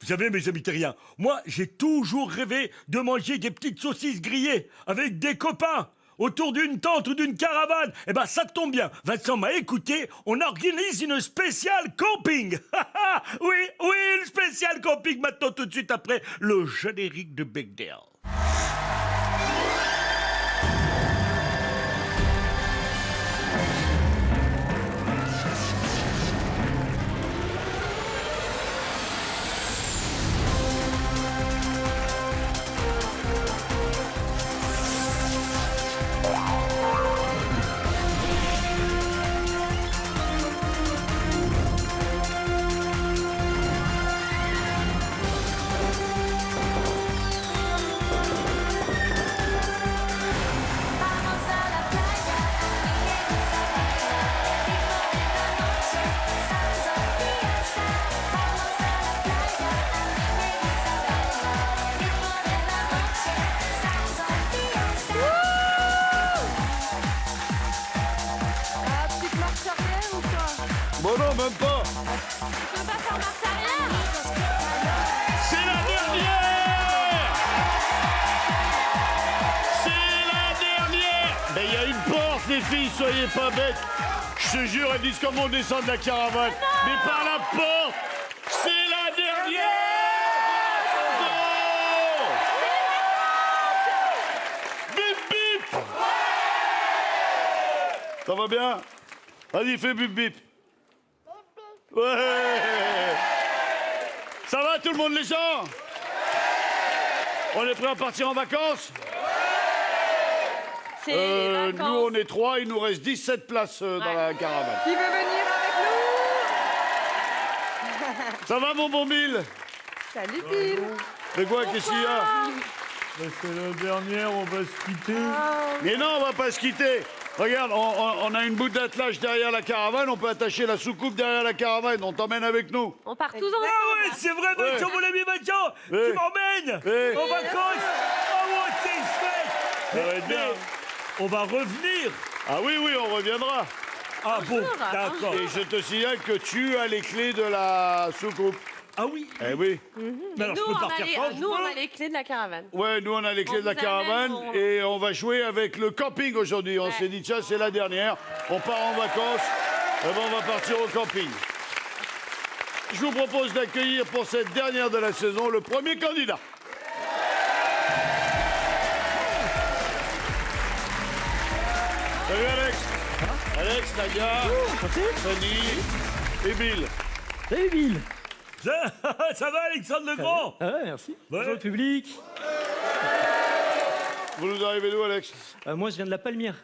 Vous savez, mes amis terriens, moi, j'ai toujours rêvé de manger des petites saucisses grillées avec des copains autour d'une tente ou d'une caravane. Eh ben, ça tombe bien. Vincent m'a écouté. On organise une spéciale camping. Oui, une spéciale camping maintenant tout de suite après le générique de Bechdel. Bon non, même pas. Tu peux pas faire marche arrière. C'est la dernière. C'est la dernière. Mais il y a une porte, les filles, soyez pas bêtes. Je te jure, elles disent comment on descend de la caravane. Mais par la porte. C'est la dernière. Bip bip. Ça va bien? Vas-y, fais bip bip. Ouais. Ça va tout le monde les gens? On est prêt à partir en vacances? C'est les Nous vacances. on est 3, il nous reste 17 places dans la caravane. Qui veut venir avec Ça va mon bon Bill? nous? Salut Bill. Mais quoi, qu'est-ce qu'il y a? C'est la dernière, on va se quitter. Mais non, on va pas se quitter. Regarde, on a une bout d'attelage derrière la caravane, on peut attacher la soucoupe derrière la caravane, on t'emmène avec nous. On part tous Ah ensemble. ouais, c'est vrai, Vincent, mon ami Vincent. Ouais. Tu m'emmènes Ouais. en vacances. Ah ouais, c'est chouette. Ça va être bien. On va revenir. Ah oui, on reviendra. Ah bon, Bonjour. d'accord. Et je te signale que tu as les clés de la soucoupe. Ah oui. Eh oui. Mais alors, Nous, je peux on partir quand a je les, nous, on veux. a les clés de la caravane. Ouais, nous on a les clés On de la vous caravane amène, on- et on va jouer avec le camping aujourd'hui. On Ouais. s'est dit, tiens, c'est la dernière. On part en vacances. Eh ben, on va partir au camping. Je vous propose d'accueillir pour cette dernière de la saison le premier candidat. Salut Alex. Alex, Nadia, Fanny et Bill. Salut Bill. Ça va, Alexandre Legrand? Ah ouais, merci. Ouais. Bonjour le public. Vous nous arrivez d'où, Alex? Moi, je viens de la Palmyre.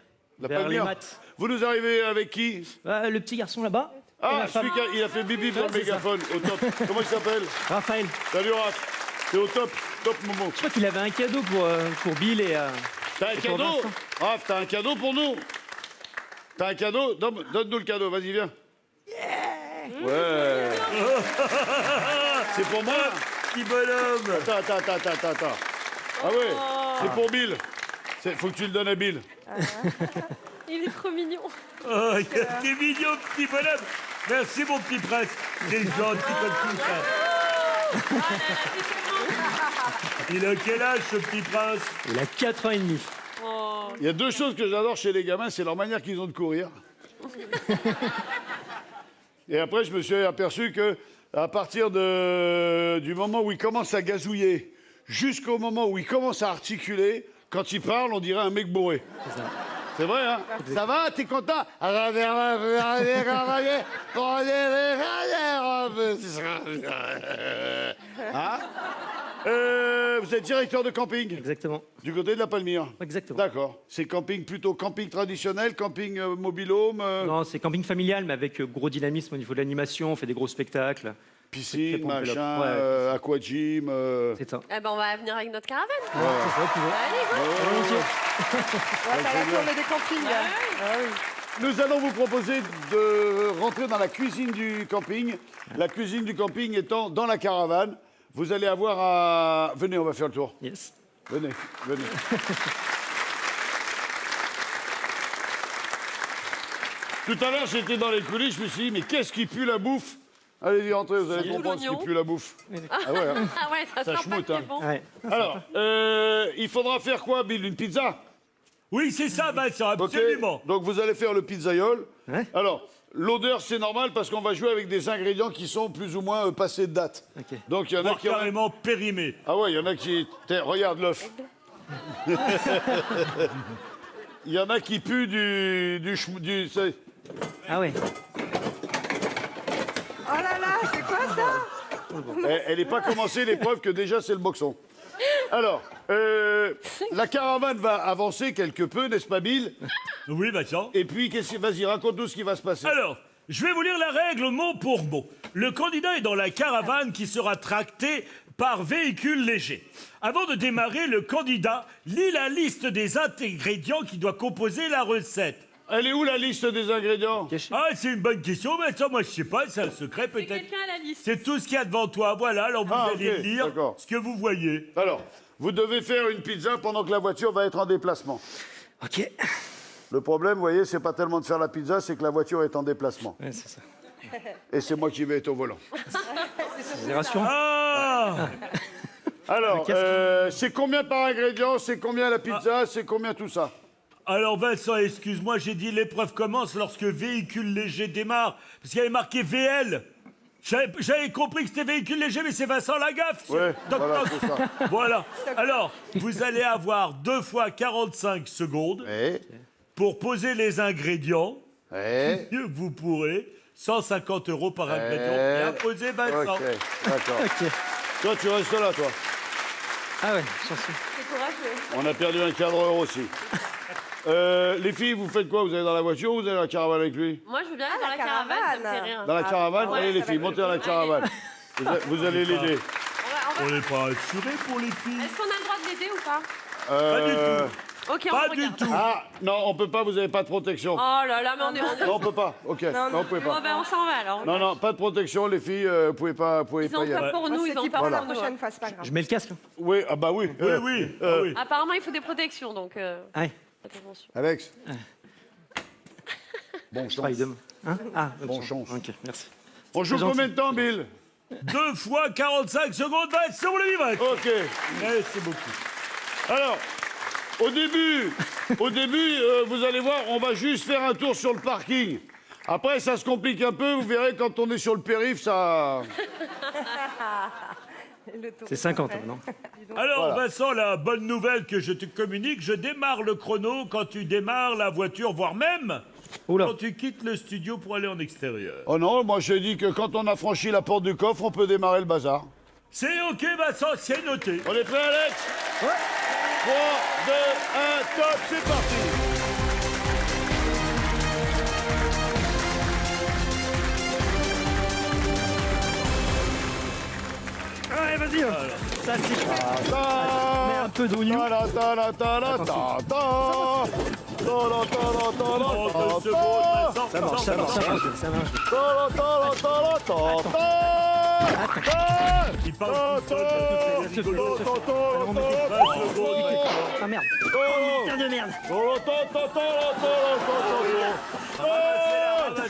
La vers Palmyre. les maths. Vous nous arrivez avec qui? Le petit garçon là-bas. et Ah, ma femme. celui qui il a fait bibi dans le Ouais, c'est ça. mégaphone, au top. Comment il s'appelle? Raphaël. Salut Raph. C'est au top, top Momo. Je crois qu'il avait un cadeau pour Bill et... T'as un pour cadeau? Vincent. Raph, t'as un cadeau pour nous? T'as un cadeau? Donne-nous le cadeau, vas-y, viens. Ouais. C'est pour moi? Petit bonhomme. Attends. Ah ouais, c'est pour Bill. Faut que tu le donnes à Bill. Il est trop mignon. Oh, t'es mignon, petit bonhomme. Merci, mon petit prince. C'est gentil comme tout ça. Il a quel âge, ce petit prince? Il a 4 ans et demi. Oh. Il y a deux choses que j'adore chez les gamins, c'est leur manière qu'ils ont de courir. Et après, je me suis aperçu que à partir du moment où ils commencent à gazouiller jusqu'au moment où ils commencent à articuler, quand ils parlent, on dirait un mec bourré. C'est vrai, hein? Ça va? T'es content? Hein? Vous êtes directeur de camping Exactement. du côté de la Palmyre. Exactement. D'accord. C'est camping plutôt camping traditionnel, camping mobilhome, Non, c'est camping familial, mais avec gros dynamisme au niveau de l'animation. On fait des gros spectacles. piscine, très pompé, machin, là. Ouais. aquagym. C'est ça. Eh ben, on va venir avec notre caravane. C'est ça, tu vois. Allez, go. Volontiers. Ouais, t'as la tournée des campings. là. Ah oui. Nous allons vous proposer de rentrer dans la cuisine du camping. La cuisine du camping étant dans la caravane. Vous allez avoir à... Venez, on va faire le tour. Yes. Venez. Tout à l'heure, j'étais dans les coulisses, je me suis dit, mais qu'est-ce qui pue la bouffe Allez-y, entrez, vous allez Tout comprendre ce qui l'oignon. pue la bouffe. Ah ouais, hein. Ah ouais, ça Ça sent pas schmoute, que hein. bon. Ouais. Alors, il faudra faire quoi, Bill? Une pizza? Oui, c'est ça, Vincent, Ok. absolument. Donc vous allez faire le pizzaiole. Ouais. Alors, l'odeur, c'est normal parce qu'on va jouer avec des ingrédients qui sont plus ou moins passés de date. Ok. Donc il y en a Voire qui... carrément périmé. Ah ouais, il y en a qui... Tiens, regarde l'œuf. Il y en a qui puent c'est- Ah ouais. Oh là là, c'est quoi ça? Elle n'est pas commencée l'épreuve que déjà c'est le boxon. Alors, la caravane va avancer quelque peu, n'est-ce pas, Bill? Oui, Vincent. Et puis, vas-y, raconte-nous ce qui va se passer. Alors, je vais vous lire la règle mot pour mot. Le candidat est dans la caravane qui sera tractée par véhicule léger. Avant de démarrer, le candidat lit la liste des ingrédients qui doit composer la recette. Elle est où la liste des ingrédients? Ah, c'est une bonne question, mais ça, moi, je sais pas, c'est un secret C'est peut-être. quelqu'un à la liste. C'est tout ce qu'il y a devant toi, voilà, alors vous Ah, allez ok, lire d'accord. ce que vous voyez. Alors, vous devez faire une pizza pendant que la voiture va être en déplacement. Ok. Le problème, vous voyez, c'est pas tellement de faire la pizza, c'est que la voiture est en déplacement. Ouais, c'est ça. Et c'est moi qui vais être au volant. C'est rassurant. Ah Alors, c'est combien par ingrédient? C'est combien la pizza? C'est combien tout ça? Alors Vincent, excuse-moi, j'ai dit l'épreuve commence lorsque véhicule léger démarre, parce qu'il y avait marqué VL. J'avais compris que c'était véhicule léger, mais c'est Vincent Lagaffe. Ouais, Toc, voilà, toc. c'est ça. Voilà. Alors, vous allez avoir 2 fois 45 secondes Eh, pour poser les ingrédients. eh, Mieux que vous pourrez. 150 € par ingrédient. Eh. Bien posé, Vincent. ok, d'accord. Ok. Toi, tu restes là, toi. Ah ouais, chanceux. C'est courageux. On a perdu un cadreur aussi. Les filles, vous faites quoi? Vous allez dans la voiture ou vous allez dans la caravane avec lui? Moi, je veux bien aller dans la la caravane, ça me fait caravane. rire. Dans la caravane? ouais, Allez, les ça va filles, être montez dans la cool. caravane. Vous allez l'aider. On n'est pas assuré pour les filles. Est-ce qu'on a le droit de l'aider ou pas? Pas du tout. Ok, Pas on du regarde. tout. Ah, non, on peut pas, vous avez pas de protection. Oh là là, mais on est... Non, on peut pas. Ok, non, vous pouvez Bon, pas. ben, on s'en va alors. Non, non, pas de protection, les filles, vous pouvez pas Ils ont y aller. peur pour nous, On ils ont s'équipe peur pour pour la nous. prochaine fois, c'est pas grave. Je mets le casque. Oui, ah bah oui. Oui, oui. Ah oui. Apparemment, il faut des protections, donc... Ah ouais, faites attention. Alex. Bon je travaille chance. demain. Hein ah, Bon chance. Ok, merci. On joue C'est gentil. combien de temps, Bill? 2 fois 45 secondes, Vincent, vous le vivez. Ok. Merci beaucoup. Alors, au début, vous allez voir, on va juste faire un tour sur le parking. Après, ça se complique un peu. Vous verrez, quand on est sur le périph', ça... Le tour. C'est 50 non? Alors, Voilà. Vincent, la bonne nouvelle que je te communique, je démarre le chrono quand tu démarres la voiture, voire même Oula. quand tu quittes le studio pour aller en extérieur. Oh non, moi, je dis que quand on a franchi la porte du coffre, on peut démarrer le bazar. C'est OK, Vincent, c'est noté. On est prêt, Alex? Ouais. 3, 2, 1, top, c'est parti. Ouais, vas-y. Ça, c'est... Mets un peu d'oignon. 30 secondes, Vincent. Ça marche, ça marche, ça marche, ça marche. Il parle tout seul, Laisse le feu, laisse le feu. 20 secondes. Ah merde. Putain de merde.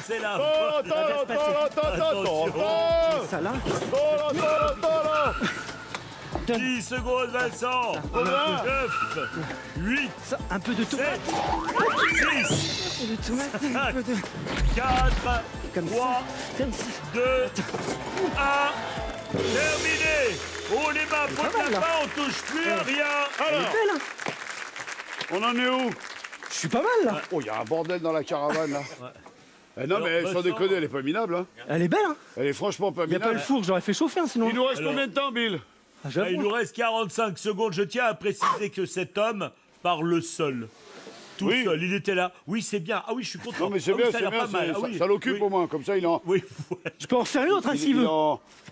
C'est là. Ça là. 10 secondes, Vincent. 9, 8, Ça, un peu de 7, tomate. 6, De tomate. Un peu de... 4, Comme 3, ça. Comme ça. 2, 1. Terminé. Oh, les mains, pas faut mal, la là. main, on touche plus à rien. Elle est Alors, belle, hein. on en est où? Je suis pas mal, là. Oh, il y a un bordel dans la caravane, là. Eh non, Alors, mais sans Vincent- déconner, elle est pas minable, hein. Elle est belle, hein. Elle est franchement pas Il n'y a pas le minable. four, j'aurais fait chauffer, hein, sinon. Il nous reste Alors- combien de temps, Bill? Ah, j'avoue. Il nous reste 45 secondes. Je tiens à préciser que cet homme parle seul. Tout Oui. seul. Il était là. Oui, c'est bien. Ah oui, je suis content. Non, mais c'est Ah oui, bien, ça a c'est l'air bien, pas mal. Ah ça, oui. ça l'occupe Oui. au moins, comme ça il en... Oui, ouais. Je peux en refaire une autre, hein, s'il veut.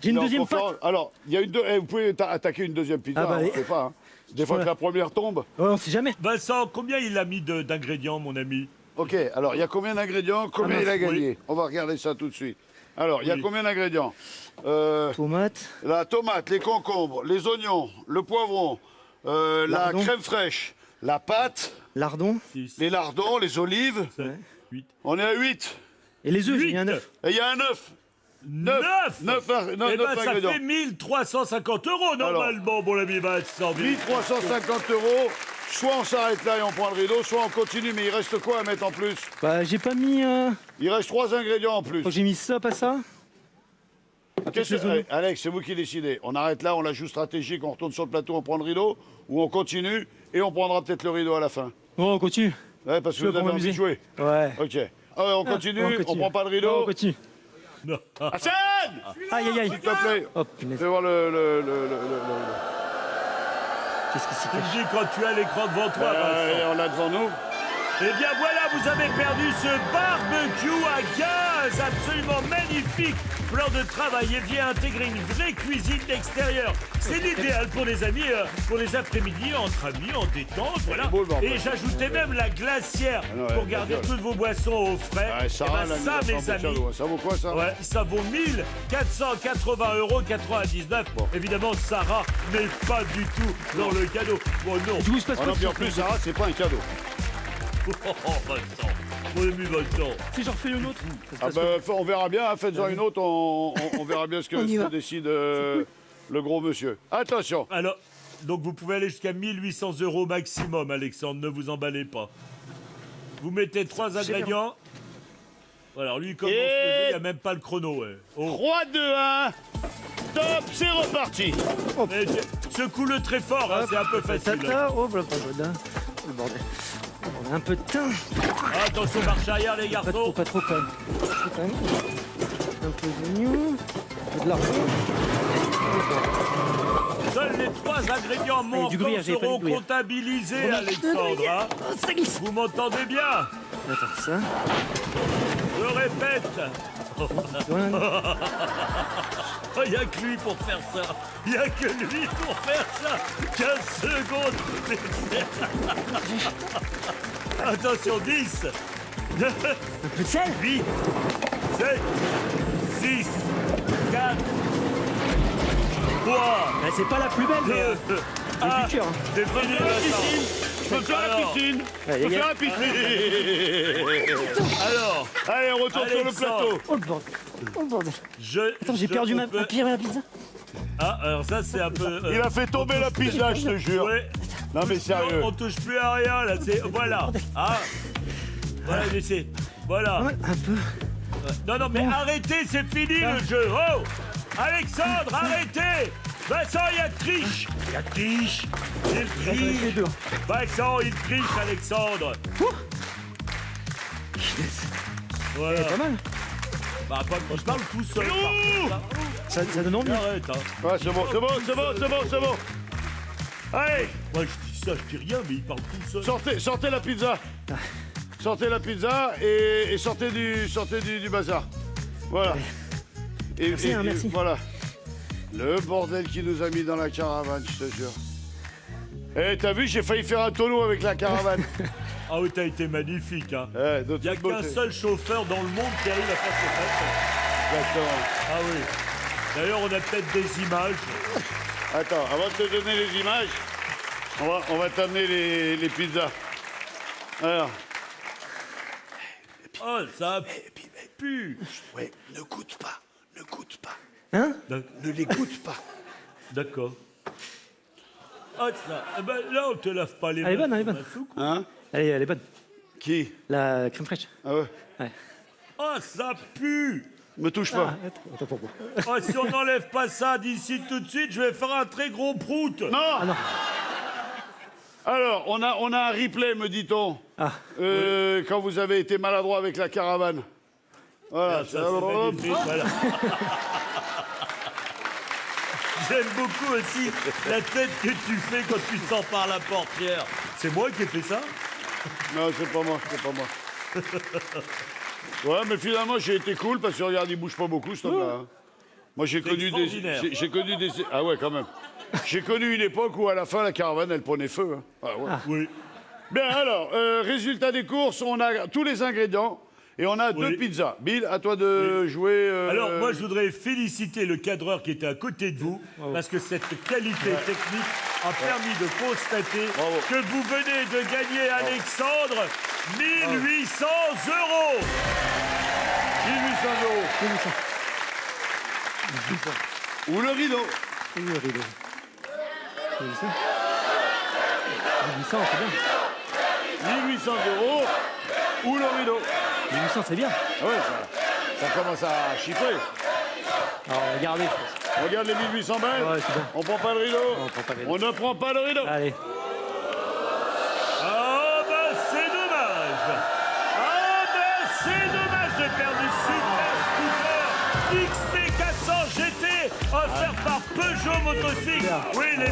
J'ai une il est en deuxième conférence. Alors, il y a une vous pouvez attaquer une deuxième pizza, Ah bah, hein, allez. on sait pas. Hein. Des fois que la première tombe. Oh, on sait jamais. Vincent, combien il a mis d'ingrédients, mon ami? Ok, alors il y a combien d'ingrédients? Combien Ah, il a mince, gagné? On va regarder ça tout de suite. Alors, il y a Oui. combien d'ingrédients? Tomate. La tomate, les concombres, les oignons, le poivron, la Lardon. crème fraîche, la pâte, Lardon. 6, les lardons, les olives. 7, 8. On est à 8. Et les œufs, j'ai Huit. mis un œuf. Et il y a un œuf. 9 9 Eh ben, ça ingrédients. fait 1350 € normalement, mon ami Vincent. 1350 €. Soit on s'arrête là et on prend le rideau, soit on continue. Mais il reste quoi à mettre en plus? Bah, j'ai pas mis. Il reste 3 ingrédients en plus. Faut que j'ai mis ça, pas ça. Allez, Alex, c'est vous qui décidez. On arrête là, on la joue stratégique, on retourne sur le plateau, on prend le rideau, ou on continue et on prendra peut-être le rideau à la fin. Bon, on continue. Ouais, parce que Je veux vous avez pas envie de m'amuser. jouer. Ouais. Ok. On continue, on continue. prend pas le Non, rideau. on continue. Hassan, Aïe, aïe, aïe. s'il te plaît. Oh, punaise. Fais voir Qu'est-ce qui s'y Tu me cache? dis quand tu as l'écran devant toi, Vincent. on l'a devant nous. Eh bien voilà, vous avez perdu ce barbecue à gaz absolument magnifique. Plan de travail et vient intégrer une vraie cuisine d'extérieur. C'est l'idéal pour les amis, pour les après-midi, entre amis, en détente, voilà. beau, le bordel. Et j'ajoutais même la glacière Ah non, ouais, pour garder bien sûr. toutes vos boissons au frais. Ouais, ça, Eh ben, là, ça, il a mes fait un amis, cadeau. Ça vaut quoi, ça? ouais, ça vaut 1480,99 €. Évidemment, Sarah n'est pas du tout dans le cadeau. Bon, non. Du coup, il se passe Ah quoi non, puis en plus, Sarah, c'est pas un cadeau. Oh, Vincent. Mon ami Vincent. Si j'en refais une autre. Ça se Ah passe bah, quoi on verra bien, hein, faites-en une autre, on verra bien ce On y que va. décide le gros monsieur. Attention. Alors, donc vous pouvez aller jusqu'à 1800 € maximum, Alexandre, ne vous emballez pas. Vous mettez 3 ingrédients. Voilà, alors lui, il commence le jeu, il n'y a même pas le chrono. Ouais. Oh. 3, 2, 1. Top, c'est reparti. Mais secoue-le très fort, hein, c'est un peu facile. Tata, oh, voilà, pas le bordel. Le bordel. On a un peu de teint. Attention, marche arrière, les Pas trop, garçons. pas trop quand même. Pas trop, quand même. Un peu d'oignon. Un peu de lardon. Seuls les 3 ingrédients du manquants gruyère, j'avais pas seront du gruyère. comptabilisés, Alexandre. Hein. Oh, ça glisse. Vous m'entendez bien? Attends, ça. Je répète. Voilà. Oh, il n'y a que lui pour faire ça. Il n'y a que lui pour faire ça. 15 secondes. Attention, 10, 9, Un peu de sel. 8, 7, 6, 4, 3, Bah, c'est pas la plus belle, mais 2, j'ai 1. du cœur. hein. C'est fini, Vincent. Je peux faire la Alors. piscine. Je Allez, peux gars. faire la piscine. Alors, Allez, on retourne sur le Alexandre. plateau. Oh le bordel. Oh le bordel. Attends, j'ai perdu ma peut- pire pizza. Ah, alors ça, c'est un peu... Il a fait tomber la pizza, je te jure. Ouais. Non mais sérieux. On touche plus à rien, là. C'est... Voilà. Ah. Voilà, laissez. Voilà. Ouais, un peu. Non, non, mais arrêtez, c'est fini le jeu. Oh, Alexandre, arrêtez. Vincent, il y a triche. Il y a triche. Il Les triche. deux. Vincent, il triche, Alexandre. Voilà. Pas mal. Bah, pas que je parle tout seul. par contre, hein. Ça donne envie. Arrête, hein. Ouais, c'est bon, c'est bon, c'est bon, c'est bon, c'est bon. Allez, Moi, je dis ça, je dis rien, mais il parle tout seul. sortez la pizza. Sortez la pizza et sortez du bazar. Voilà. Et, Merci, hein, merci. Voilà. Le bordel qui nous a mis dans la caravane, je te jure. Eh, t'as vu, j'ai failli faire un tonneau avec la caravane. Ah oui, t'as été magnifique, hein. Eh, de Il n'y a toute qu'un beauté. seul chauffeur dans le monde qui arrive à faire ce fait. Exactement. Ah oui. D'ailleurs, on a peut-être des images. Attends, avant de te donner les images, on va t'amener les pizzas. Alors. Oh, ça pue. Ouais, ne goûte pas, ne goûte pas. Hein? Ne les goûte pas. D'accord. Ah, ça. Eh ben, là, on te lave pas les mains. Elle est bonne, elle est bonne. comme un fou, quoi. Hein? Allez, elle est bonne. Qui? La crème fraîche. Ah ouais? Ouais. Oh, ça pue. Me touche pas. Attends, pour moi. Oh, si on n'enlève pas ça d'ici tout de suite, je vais faire un très gros prout. Non! non. Alors, on a un replay, me dit-on, Ah. quand vous avez été maladroit avec la caravane. Voilà. Ah, ça, c'est magnifique, voilà. J'aime beaucoup aussi la tête que tu fais quand tu sors par la portière. C'est moi qui ai fait ça? Non, c'est pas moi, c'est pas moi. Ouais, mais finalement, j'ai été cool parce que regarde, il bouge pas beaucoup, cet homme-là. hein. Moi, j'ai connu des. extraordinaire. J'ai connu des. Ah ouais, quand même. J'ai connu une époque où, à la fin, la caravane, elle prenait feu. hein. Ah ouais. Oui. Bien, alors, résultat des courses, on a tous les ingrédients et on a deux Oui. pizzas. Bill, à toi de jouer. Alors, moi, je voudrais féliciter le cadreur qui était à côté de vous, parce que cette qualité technique a permis de constater Bravo. que vous venez de gagner, Alexandre, 1800 €. 1800 €. Ou le rideau. Oui, le rideau. 1800. 1800, c'est bien. 1800 € ou le rideau. 1800, c'est bien. Ah ouais, ça commence à chiffrer. Alors, regardez, je pense. Regarde les 1800 balles. Ouais, c'est bon. On prend pas le rideau. On prend pas le rideau. On ne prend pas le rideau. Allez. Ah ben c'est dommage. Ah ben c'est dommage, j'ai perdu Super Scooter XT400 GT offert par Peugeot Motocycle. Oui, les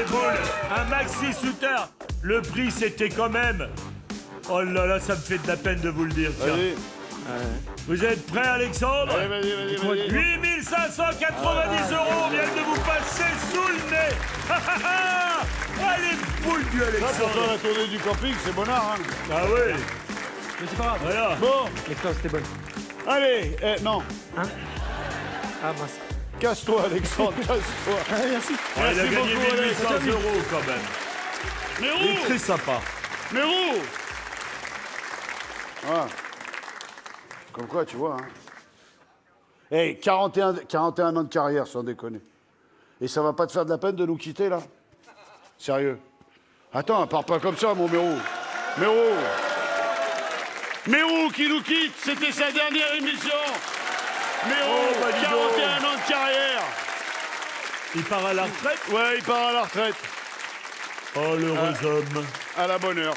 boules. Un maxi scooter. Le prix c'était quand même. Oh là là, ça me fait de la peine de vous le dire. Tiens. Vas-y. Vous êtes prêts, Alexandre? Allez, vas-y. 8590 € viennent de vous passer sous le nez. Ah, les boules du Ça, pour faire Alexandre. la tournée du camping, c'est bonnard, hein. Ah oui. Mais c'est pas grave. Voilà. Bon, L'expérience était bonne. allez, non. Ah, mince. Casse-toi, Alexandre, casse-toi. Merci. Il a Merci gagné beaucoup, 1800 Alex. € quand même. Mais Il est où très sympa. Mais où Voilà. Comme quoi, tu vois, hein. Hey, 41 ans de carrière, sans déconner. Et ça va pas te faire de la peine de nous quitter, là? Sérieux? Attends, parle pas comme ça, mon Mérou. Mérou qui nous quitte, c'était sa dernière émission. Mérou, Oh, bah, dis donc. 41 ans de carrière. Il part à la retraite. Ouais, il part à la retraite. Oh, l'heureux homme. À la bonne heure.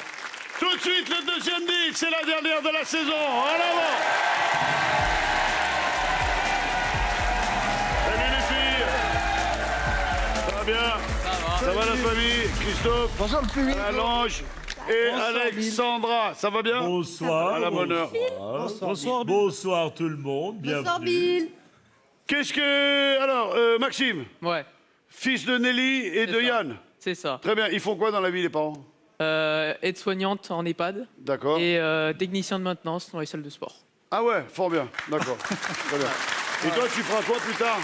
Tout de suite, le deuxième disque, c'est la dernière de la saison. En avant. Salut les filles. Ça va bien? Ça va la famille? Christophe? Bonjour le public. Allange et Alexandra. Ça va bien? Bonsoir. À la bonne heure. Bonsoir tout le monde. Bonsoir, Bienvenue. Bill. Qu'est-ce que... Alors, Maxime, Ouais, fils de Nelly et de ça. Yann. c'est ça. Très bien. Ils font quoi dans la vie, les parents? Aide-soignante en EHPAD D'accord. et technicien de maintenance dans les salles de sport. Ah ouais, fort bien. D'accord. Très bien. Et toi, tu feras quoi plus tard?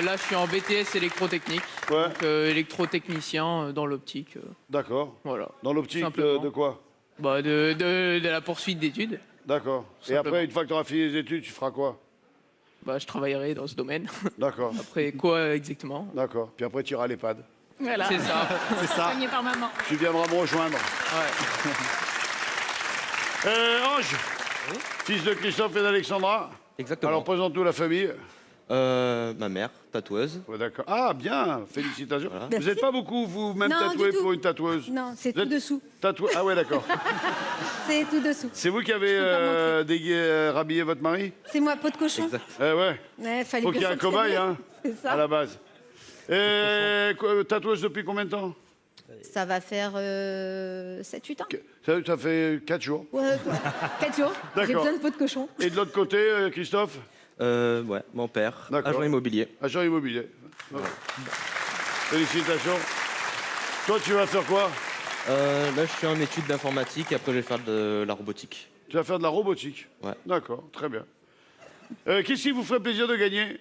Là, je suis en BTS électrotechnique, Ouais. donc électrotechnicien dans l'optique. D'accord. Voilà. Dans l'optique Simplement. de quoi? Bah, de la poursuite d'études. D'accord. Et Simplement. après, une fois que tu auras fini les études, tu feras quoi? Bah, je travaillerai dans ce domaine. D'accord. Après, quoi exactement? D'accord. Puis après, tu iras à l'EHPAD. Voilà. C'est ça. C'est ça. Soigné par maman. Tu viendras me rejoindre. Ouais. Ange, fils de Christophe et d'Alexandra. Exactement. Alors, présente-nous la famille. Ma mère, tatoueuse. Ouais, d'accord. Ah, bien. Félicitations. Voilà. Vous n'êtes pas beaucoup, vous-même, Non, tatoué du tout. pour une tatoueuse? Non, c'est Vous tout êtes dessous. Ah ouais, d'accord. C'est tout dessous. C'est vous qui avez rhabillé votre mari? C'est moi, peau de cochon. Exact. Ouais. Ouais, fallait Faut bien qu'il y ait un s'entraîner. cobaye, hein, C'est ça. à la base. Tatoueuse depuis combien de temps? Ça va faire 7-8 ans. Ça fait 4 jours. Ouais, 4 jours. J'ai D'accord. besoin de peau de cochon. Et de l'autre côté, Christophe? Ouais, mon père, D'accord. agent immobilier. Agent immobilier. Félicitations. Toi, tu vas faire quoi? Là, je suis en études d'informatique, après je vais faire de la robotique. Tu vas faire de la robotique. Ouais. D'accord, très bien. Qu'est-ce qui vous ferait plaisir de gagner?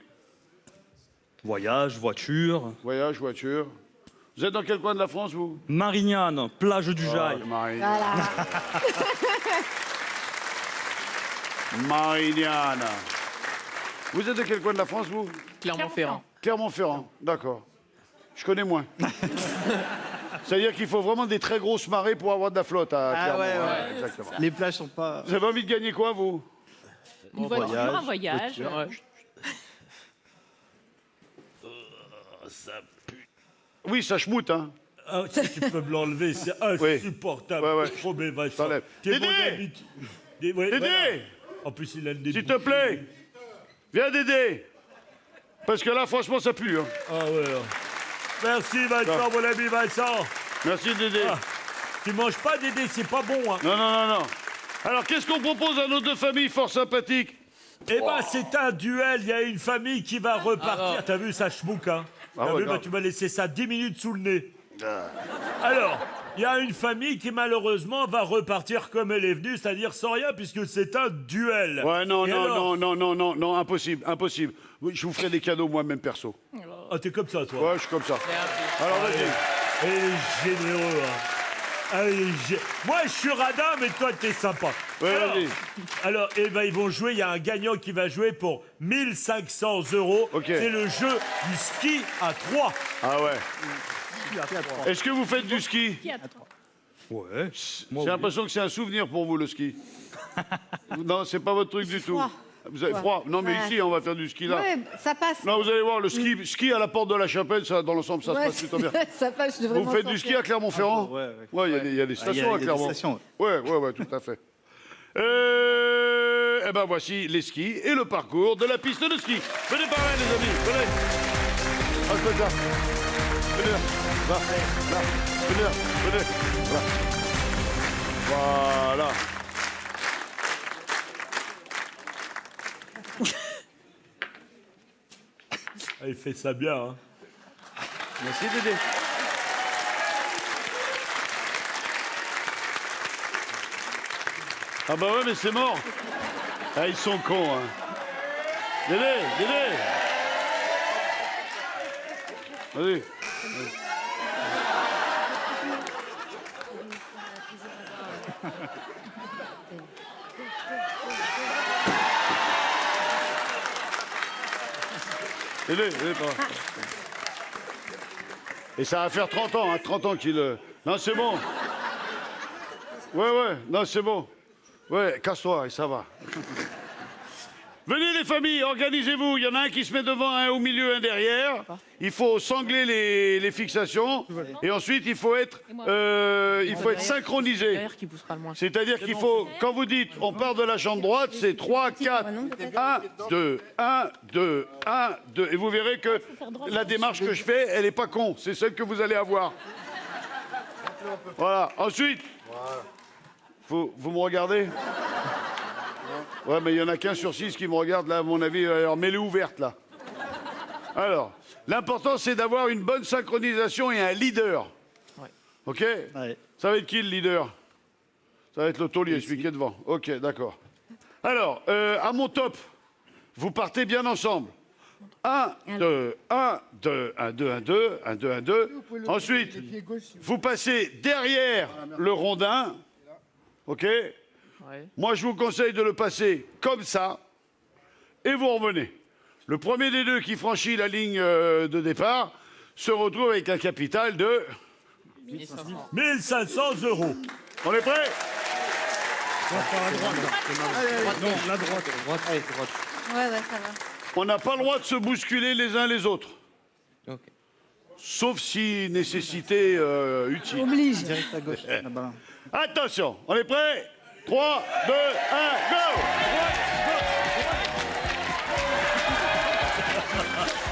Voyage, voiture. Voyage, voiture. Vous êtes dans quel coin de la France, vous? Marignane, plage du Jail. Marie. Voilà. Marignane. Vous êtes de quel coin de la France, vous? Clermont-Ferrand. Clermont-Ferrand, d'accord. Je connais moins. C'est-à-dire qu'il faut vraiment des très grosses marées pour avoir de la flotte à Clermont. ouais. Exactement. Les plages sont pas. Vous avez envie de gagner quoi, vous? Une voiture, un voyage. Ouais. Oui, ça schmoute, hein. Ah, si tu peux me l'enlever, c'est Oui. insupportable. Ouais, ouais. Trop bébé, ça. T'enlèves. T'es Dédé mon habitude. Ouais, Dédé voilà. En plus, il a le début. S'il te plaît, viens Dédé. Parce que là, franchement, ça pue. Hein. Ah ouais. Merci Vincent, mon ami Vincent. Merci Dédé. Ah. Tu manges pas Dédé, c'est pas bon. Hein. Non. Alors, qu'est-ce qu'on propose à nos deux familles fort sympathiques? Eh ben, c'est un duel. Il y a une famille qui va repartir. Ah. T'as vu, ça schmouk, hein? Ah T'as ouais, vu, grave. tu m'as laissé ça 10 minutes sous le nez. Alors, il y a une famille qui, malheureusement, va repartir comme elle est venue, c'est-à-dire sans rien, puisque c'est un duel. Ouais, non, Et alors non, impossible. Oui, je vous ferai des cadeaux moi-même perso. Ah, t'es comme ça, toi. Ouais, je suis comme ça. Alors, vas-y. Et généreux, hein. Moi, je suis radin, mais toi, t'es sympa. Ouais, vas-y. Alors, ils vont jouer. Il y a un gagnant qui va jouer pour 1500 €. Ok. C'est le jeu du ski à 3. Ah ouais. Est-ce que vous faites du ski? Ouais. J'ai l'impression que c'est un souvenir pour vous, le ski. Non, c'est pas votre truc du tout. Froid. Vous avez froid? Non, mais Ouais. ici, on va faire du ski là. Ouais, ça passe. Non, vous allez voir, le ski à la porte de la Chapelle, ça, dans l'ensemble, ça se passe plutôt bien. Ça passe, je devrais Vous m'en faites du sortir. ski à Clermont-Ferrand? Ouais. Ouais, il y a des stations à Clermont. Ouais, tout à fait. Eh ben voici les skis et le parcours de la piste de ski. Venez par là, les amis, venez. Venez là. Venez là. Va, là. Venez là, venez. Voilà. Il fait ça bien, hein. Merci Dédé. Ah bah ouais, mais c'est mort. Ah, ils sont cons, hein. Dédé. Vas-y. Dédé, pas. Et ça va faire 30 ans, hein, 30 ans qu'il... Non, c'est bon. Ouais, non, c'est bon. Ouais, casse-toi, et ça va. Venez les familles, organisez-vous. Il y en a un qui se met devant, un au milieu, un derrière. Il faut sangler les fixations. Et ensuite, il faut être synchronisé. Derrière qui poussera le moins. C'est-à-dire qu'il faut, quand vous dites on part de la jambe droite, c'est 3, 4, 1, 2, 1, 2, 1, 2. Et vous verrez que la démarche que je fais, elle n'est pas con. C'est celle que vous allez avoir. Voilà. Ensuite, vous me regardez? Ouais, mais il n'y en a qu'un sur 6 qui me regarde, là, à mon avis. Alors, mets-les ouvertes, là. Alors, l'important, c'est d'avoir une bonne synchronisation et un leader. Ouais. OK? Ouais. Ça va être qui, le leader? Ça va être le taulier, celui qui est devant. OK, d'accord. Alors, à mon top, vous partez bien ensemble. 1, 2, 1, 2, 1, 2, 1, 2, 1, 2, 1, 2. Ensuite, vous passez derrière le rondin. OK? Ouais. Moi, je vous conseille de le passer comme ça, et vous revenez. Le premier des deux qui franchit la ligne de départ se retrouve avec un capital de... 1500 €. On est prêts? La droite. Ouais, ça va. On n'a pas le droit de se bousculer les uns les autres. Ok. Sauf si nécessité utile. Oblige. Direct à gauche, là-bas. Attention, on est prêts? 3, 2, 1, go!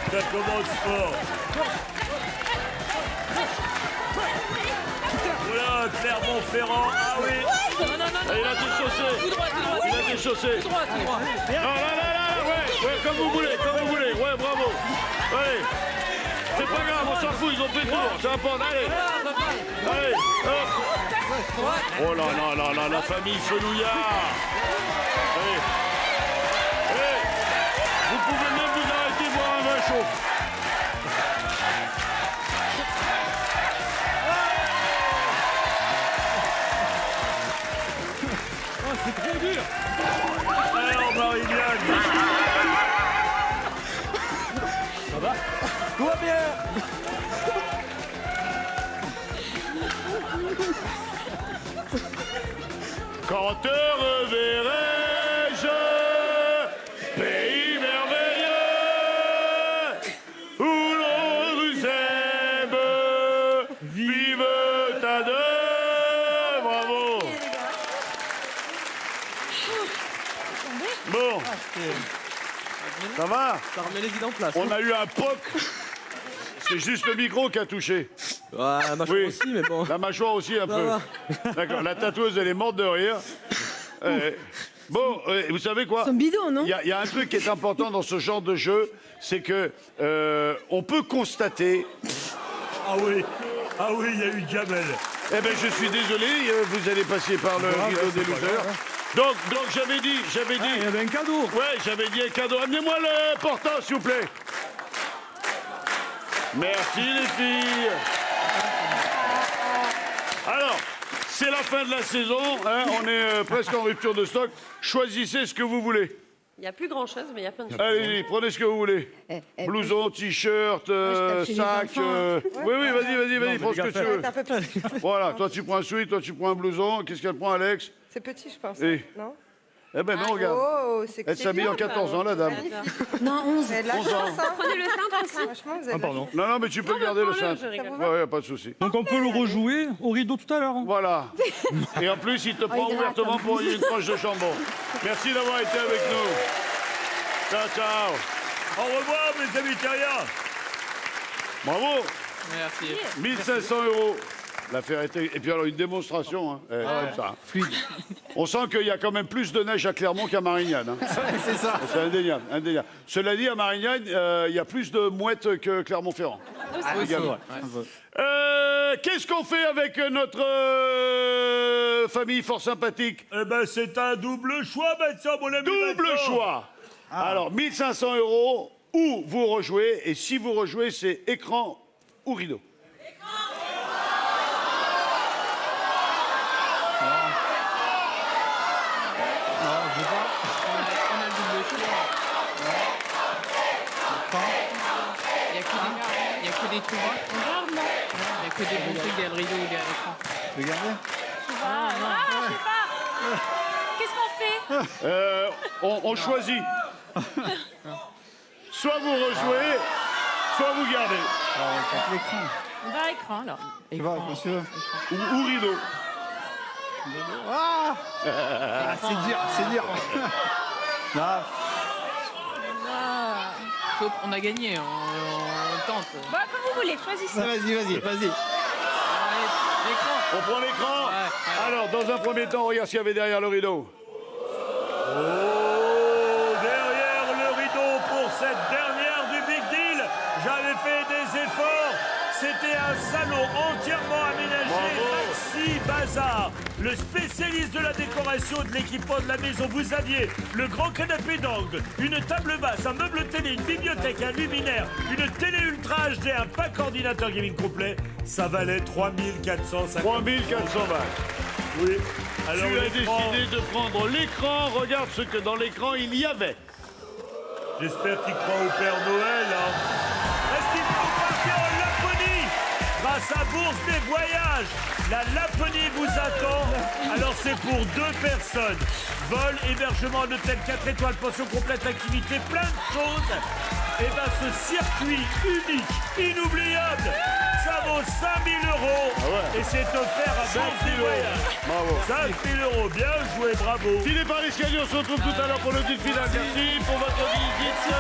Ça commence fort. Voilà, Clermont-Ferrand. Ah oui. Ah, il a déchaussé. Il a déchaussé. Non, là, ouais, comme vous voulez. Ouais, bravo. Allez. C'est pas grave, on s'en fout, ils ont fait le tour. C'est important, allez, hop. Oh là, la famille Fenouillard. Allez. Vous pouvez même vous arrêter boire un vin chaud. Alors, Marie-Liane. Tout va bien. Quand te reverrai-je, pays merveilleux, où l'on nous aime, vive ta deux, bravo. Bon, ça va? Ça remet les idées en place. On a eu un POC. C'est juste le micro qui a touché. Ah, la mâchoire Oui. aussi, mais bon. La mâchoire aussi un Ça peu. va. D'accord, la tatoueuse, elle est morte de rire. Bon, vous savez quoi? Son bidon, non? Il y a un truc qui est important dans ce genre de jeu, c'est que on peut constater. Ah oui, il y a eu Jamel. Eh ben, je suis désolé, vous allez passer par le rideau des losers. Donc j'avais dit. Il y avait un cadeau. Ouais, j'avais dit un cadeau. Amenez-moi le portant, s'il vous plaît. Merci les filles. Alors, C'est la fin de la saison, hein, on est presque en rupture de stock. Choisissez ce que vous voulez. Il n'y a plus grand-chose, mais il y a plein de choses. Allez-y, prenez ce que vous voulez. Blouson, t-shirt, sac. Oui, vas-y, prends ce que tu veux. C'est un peu petit. Voilà, toi tu prends un sweat, toi tu prends un blouson. Qu'est-ce qu'elle prend, Alex? C'est petit, je pense. Et- Non? Eh ben non, regarde. Oh, c'est Elle s'habille en 14 ans, la dame. Non, 11. C'est de la 11 ans. chance, hein. Prenez le cintre aussi. Franchement, vous avez Ah, de la pardon. Non, mais tu peux garder le prends-le, cintre. je rigole. Ouais, y a pas de souci. Donc on peut le rejouer au rideau tout à l'heure. hein. Voilà. Et en plus, il te prend ouvertement pour une tranche de jambon. Merci d'avoir été avec nous. Ciao, ciao. Au revoir, mes amis terriens. Bravo. Merci. 1500 €. L'affaire était... Et puis alors, une démonstration, hein. Comme ça. Fluide. On sent qu'il y a quand même plus de neige à Clermont qu'à Marignane. Hein. C'est ça. C'est indéniable, indéniable. Cela dit, à Marignane, il y a plus de mouettes que Clermont-Ferrand. Oui, c'est vrai. Qu'est-ce qu'on fait avec notre famille fort sympathique? Eh ben, c'est un double choix, maintenant, mon ami. Double Vincent. choix. Alors, 1500 € ou vous rejouez. Et si vous rejouez, c'est écran ou rideau. On a le double choix. Il y a que des trucs. Regarde, non. Il y a que des bons trucs derrière le rideau ou derrière l'écran. Regardez. Ah, je sais pas. Qu'est-ce qu'on fait? On choisit. Soit vous rejouez, soit vous gardez. L'écran. On va à écran, alors. Tu vois, monsieur. Ou rideau. Ah, c'est dur, c'est dur. Là, Sauf, on a gagné, on tente. Bah, comme vous voulez, choisissez. vas-y. Allez, l'écran. On prend l'écran. Ouais. Alors, dans un premier temps, regarde ce qu'il y avait derrière le rideau. Oh, derrière le rideau pour cette dernière du Big Deal, j'avais fait des efforts. C'était un salon entièrement aménagé, Maxi Bazar. Le spécialiste de la décoration et de l'équipement de la maison, vous aviez le grand canapé d'angle, une table basse, un meuble télé, une bibliothèque, un luminaire, une télé ultra HD, un pack ordinateur gaming complet. Ça valait 3450. 3420. Oui. Alors, Tu as l'écran, décidé de prendre l'écran. Regarde ce que dans l'écran il y avait. j'espère qu'il croit au Père Noël. Hein. Est-ce qu'il faut partir en Laponie grâce à Bourse des Voyages? La Laponie vous attend. Alors c'est pour 2 personnes. Vol, hébergement, en hôtel 4 étoiles, pension complète, activité, plein de choses. Et bien ce circuit unique, inoubliable, ça vaut 5000 €. ouais. Et c'est offert à Bourse des Voyages. Bravo. 5000 €, bien joué, bravo. Filez par l'escalier, on se retrouve tout à l'heure pour le deal final. Merci pour votre visite.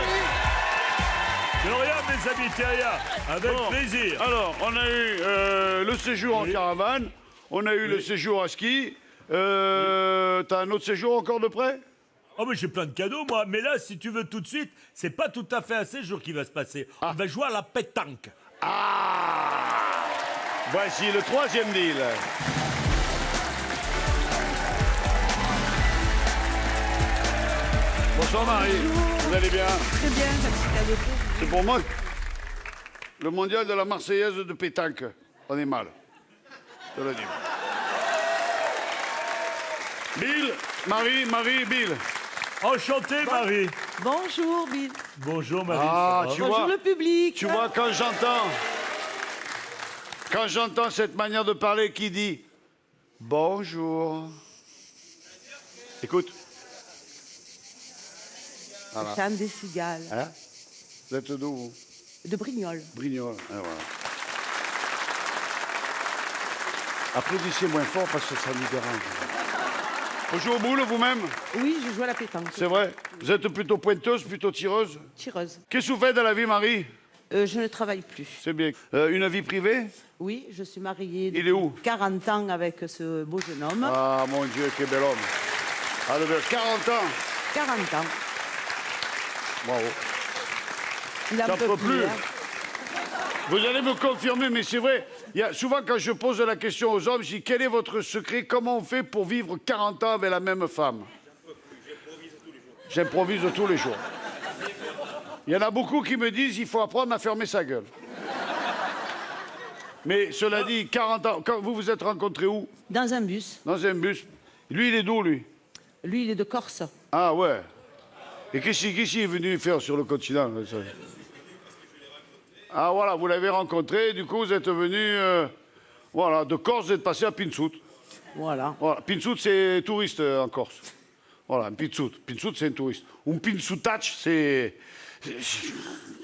De rien, mes amis terriens, avec Bon. plaisir. Alors, on a eu le séjour en caravane, on a eu le séjour à ski. T'as un autre séjour encore de près? Oh mais j'ai plein de cadeaux moi, mais là si tu veux tout de suite, c'est pas tout à fait un séjour qui va se passer. On va jouer à la pétanque. Ah! Voici le 3e deal. Bonsoir Marie, vous allez bien? Très bien, petit cadeau. C'est pour moi. Le mondial de la Marseillaise de pétanque. On est mal. Je te le dis. Bill, Marie, Bill. Enchanté Marie. Bonjour, Bill. Bonjour Marie. Ah, ça va tu Bonjour vois, le public. tu vois quand j'entends cette manière de parler qui dit bonjour. Écoute. Voilà. Chante des cigales. Hein? Vous êtes d'où, vous? De Brignoles. Brignoles. Ah, voilà. Applaudissez moins fort parce que ça nous dérange. Vous jouez au boule vous-même? Oui, je joue à la pétanque. C'est vrai? Vous êtes plutôt pointeuse, plutôt tireuse? Tireuse. Qu'est-ce que vous faites dans la vie, Marie? Je ne travaille plus. C'est bien. Une vie privée? Oui, je suis mariée Il est où? depuis 40 ans avec ce beau jeune homme. Ah, mon Dieu, quel bel homme. Ah, le bel... 40 ans. 40 ans. Bravo. Il en J'en peut peux plus. hein. Vous allez me confirmer, mais c'est vrai. Il y a, souvent, quand je pose la question aux hommes, je dis quel est votre secret? Comment on fait pour vivre 40 ans avec la même femme? J'improvise tous les jours. Il y en a beaucoup qui me disent il faut apprendre à fermer sa gueule. Mais cela dit, 40 ans, quand vous vous êtes rencontrés où? Dans un bus. Dans un bus. Lui, il est d'où, lui? Lui, il est de Corse. Ah ouais. Et qu'est-ce qu'il est venu faire sur le continent? Ça? Ah voilà, vous l'avez rencontré, du coup vous êtes venu, voilà, de Corse, vous êtes passé à Pinsout. Voilà. Voilà. Pinsout, c'est touriste en Corse. Voilà, un Pinsout. Pinsout, c'est un touriste. Un Pinsoutach, c'est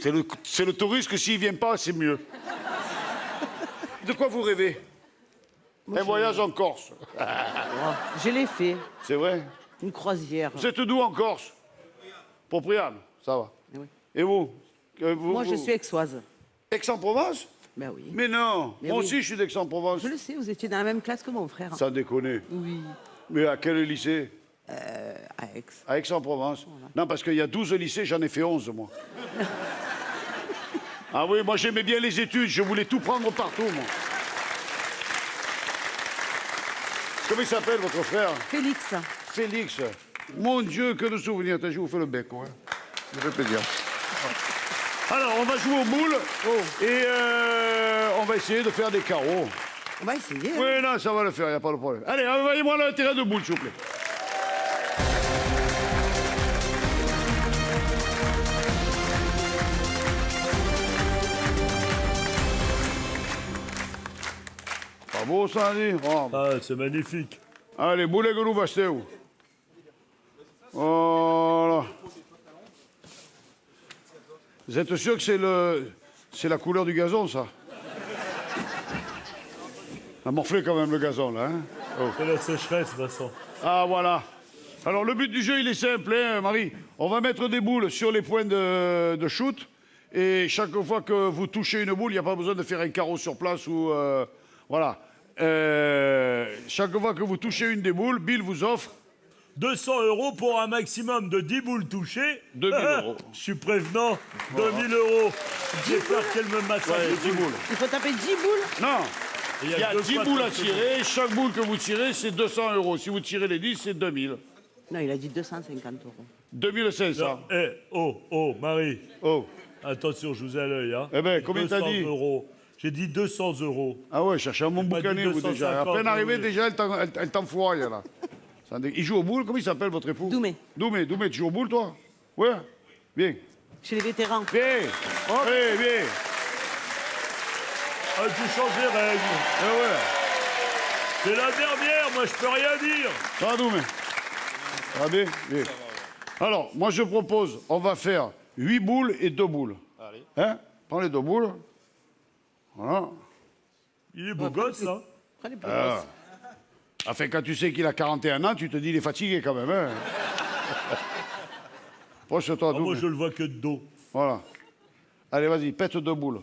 le touriste que s'il vient pas, c'est mieux. De quoi vous rêvez? Un voyage en Corse. Je l'ai fait. C'est vrai? Une croisière. Vous êtes d'où en Corse? Propriane, ça va. Oui. Et vous? Moi, je suis aixoise. Aix-en-Provence? Ben oui. Mais non, Mais moi oui. aussi je suis d'Aix-en-Provence. Je le sais, vous étiez dans la même classe que mon frère. Sans déconner. Oui. Mais à quel lycée? À Aix. À Aix-en-Provence. Non, parce qu'il y a 12 lycées, j'en ai fait 11, moi. Ah oui, moi j'aimais bien les études, je voulais tout prendre partout, moi. Comment il s'appelle, votre frère? Félix. Félix. Mon Dieu, que de souvenirs. Attends, je vous fais le bec, quoi. Ça fait plaisir. Alors, on va jouer aux boules et on va essayer de faire des carreaux. On va essayer. hein. Oui, non, ça va le faire, il n'y a pas de problème. Allez, envoyez-moi le terrain de boules, s'il vous plaît. Pas beau, ça, dit? Oh. Ah, c'est magnifique. Allez, boulet que nous va acheter où? Voilà. Vous êtes sûr que c'est la couleur du gazon, ça? Ça a morflé quand même le gazon, là. Hein? C'est la sécheresse, Vincent. Ah, voilà. Alors, le but du jeu, il est simple, hein, Marie. On va mettre des boules sur les points de shoot. Et chaque fois que vous touchez une boule, il n'y a pas besoin de faire un carreau sur place ou... voilà. Chaque fois que vous touchez une des boules, Bill vous offre 200 € pour un maximum de 10 boules touchées. 2000 €. Je suis prévenant. 2000 €. J'ai peur qu'elle me massacre. Ouais, 10 boules. Il faut taper 10 boules. Non, Et il y a deux 10 fois boules à 30 secondes. tirer. Chaque boule que vous tirez, c'est 200 €. Si vous tirez les 10, c'est 2000. Non, il a dit 250 €. 2500. Non, oh, Marie. Oh. Attention, je vous ai à l'œil. Hein. Eh ben, combien t'as 200 dit? €. J'ai dit 200 €. Ah ouais, cherchez un bon pas dit boucané, vous, déjà. À 250, peine arrivé, oui. déjà, elle t'enfoire, là. Il joue aux boules, comment il s'appelle, votre époux? Doumé. Doumé, tu joues aux boules, toi? Ouais. Bien. Chez les vétérans. Bien. Oui, bien. Ah, tu changes les règles. Eh ouais. C'est la dernière, moi je peux rien dire. Ça va, Doumé? Ça va bien? Bien. Alors, moi, je propose, on va faire 8 boules et 2 boules. Allez. Hein? Prends les 2 boules. Voilà. Il est beau gosse, hein. Prenez plus grosses. Enfin, quand tu sais qu'il a 41 ans, tu te dis, il est fatigué quand même. Hein? Proche-toi, Ah, moi Doumé. je le vois que de dos. Voilà. Allez, vas-y, pète 2 boules.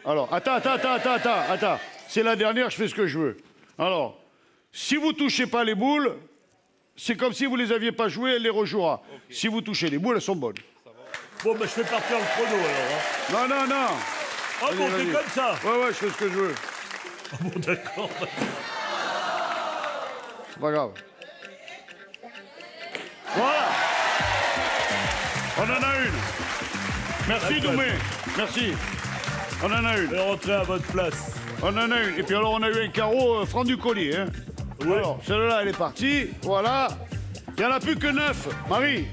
Alors, attends. C'est la dernière, je fais ce que je veux. Alors, si vous touchez pas les boules, c'est comme si vous les aviez pas jouées, elle les rejouera. Okay. Si vous touchez les boules, elles sont bonnes. Bon, bah je fais partir le chrono alors. Hein. Non. Ah bon, Vas-y. c'est comme ça. Ouais, je fais ce que je veux. Ah bon, d'accord. C'est pas grave. Voilà. On en a une. Merci, Doumé. Merci. On en a une. Et rentrez à votre place. On en a une. Et puis alors, on a eu un carreau franc du collier. Hein. Oui. Alors, celle-là, elle est partie. Voilà. Il n'y en a plus que 9. Marie.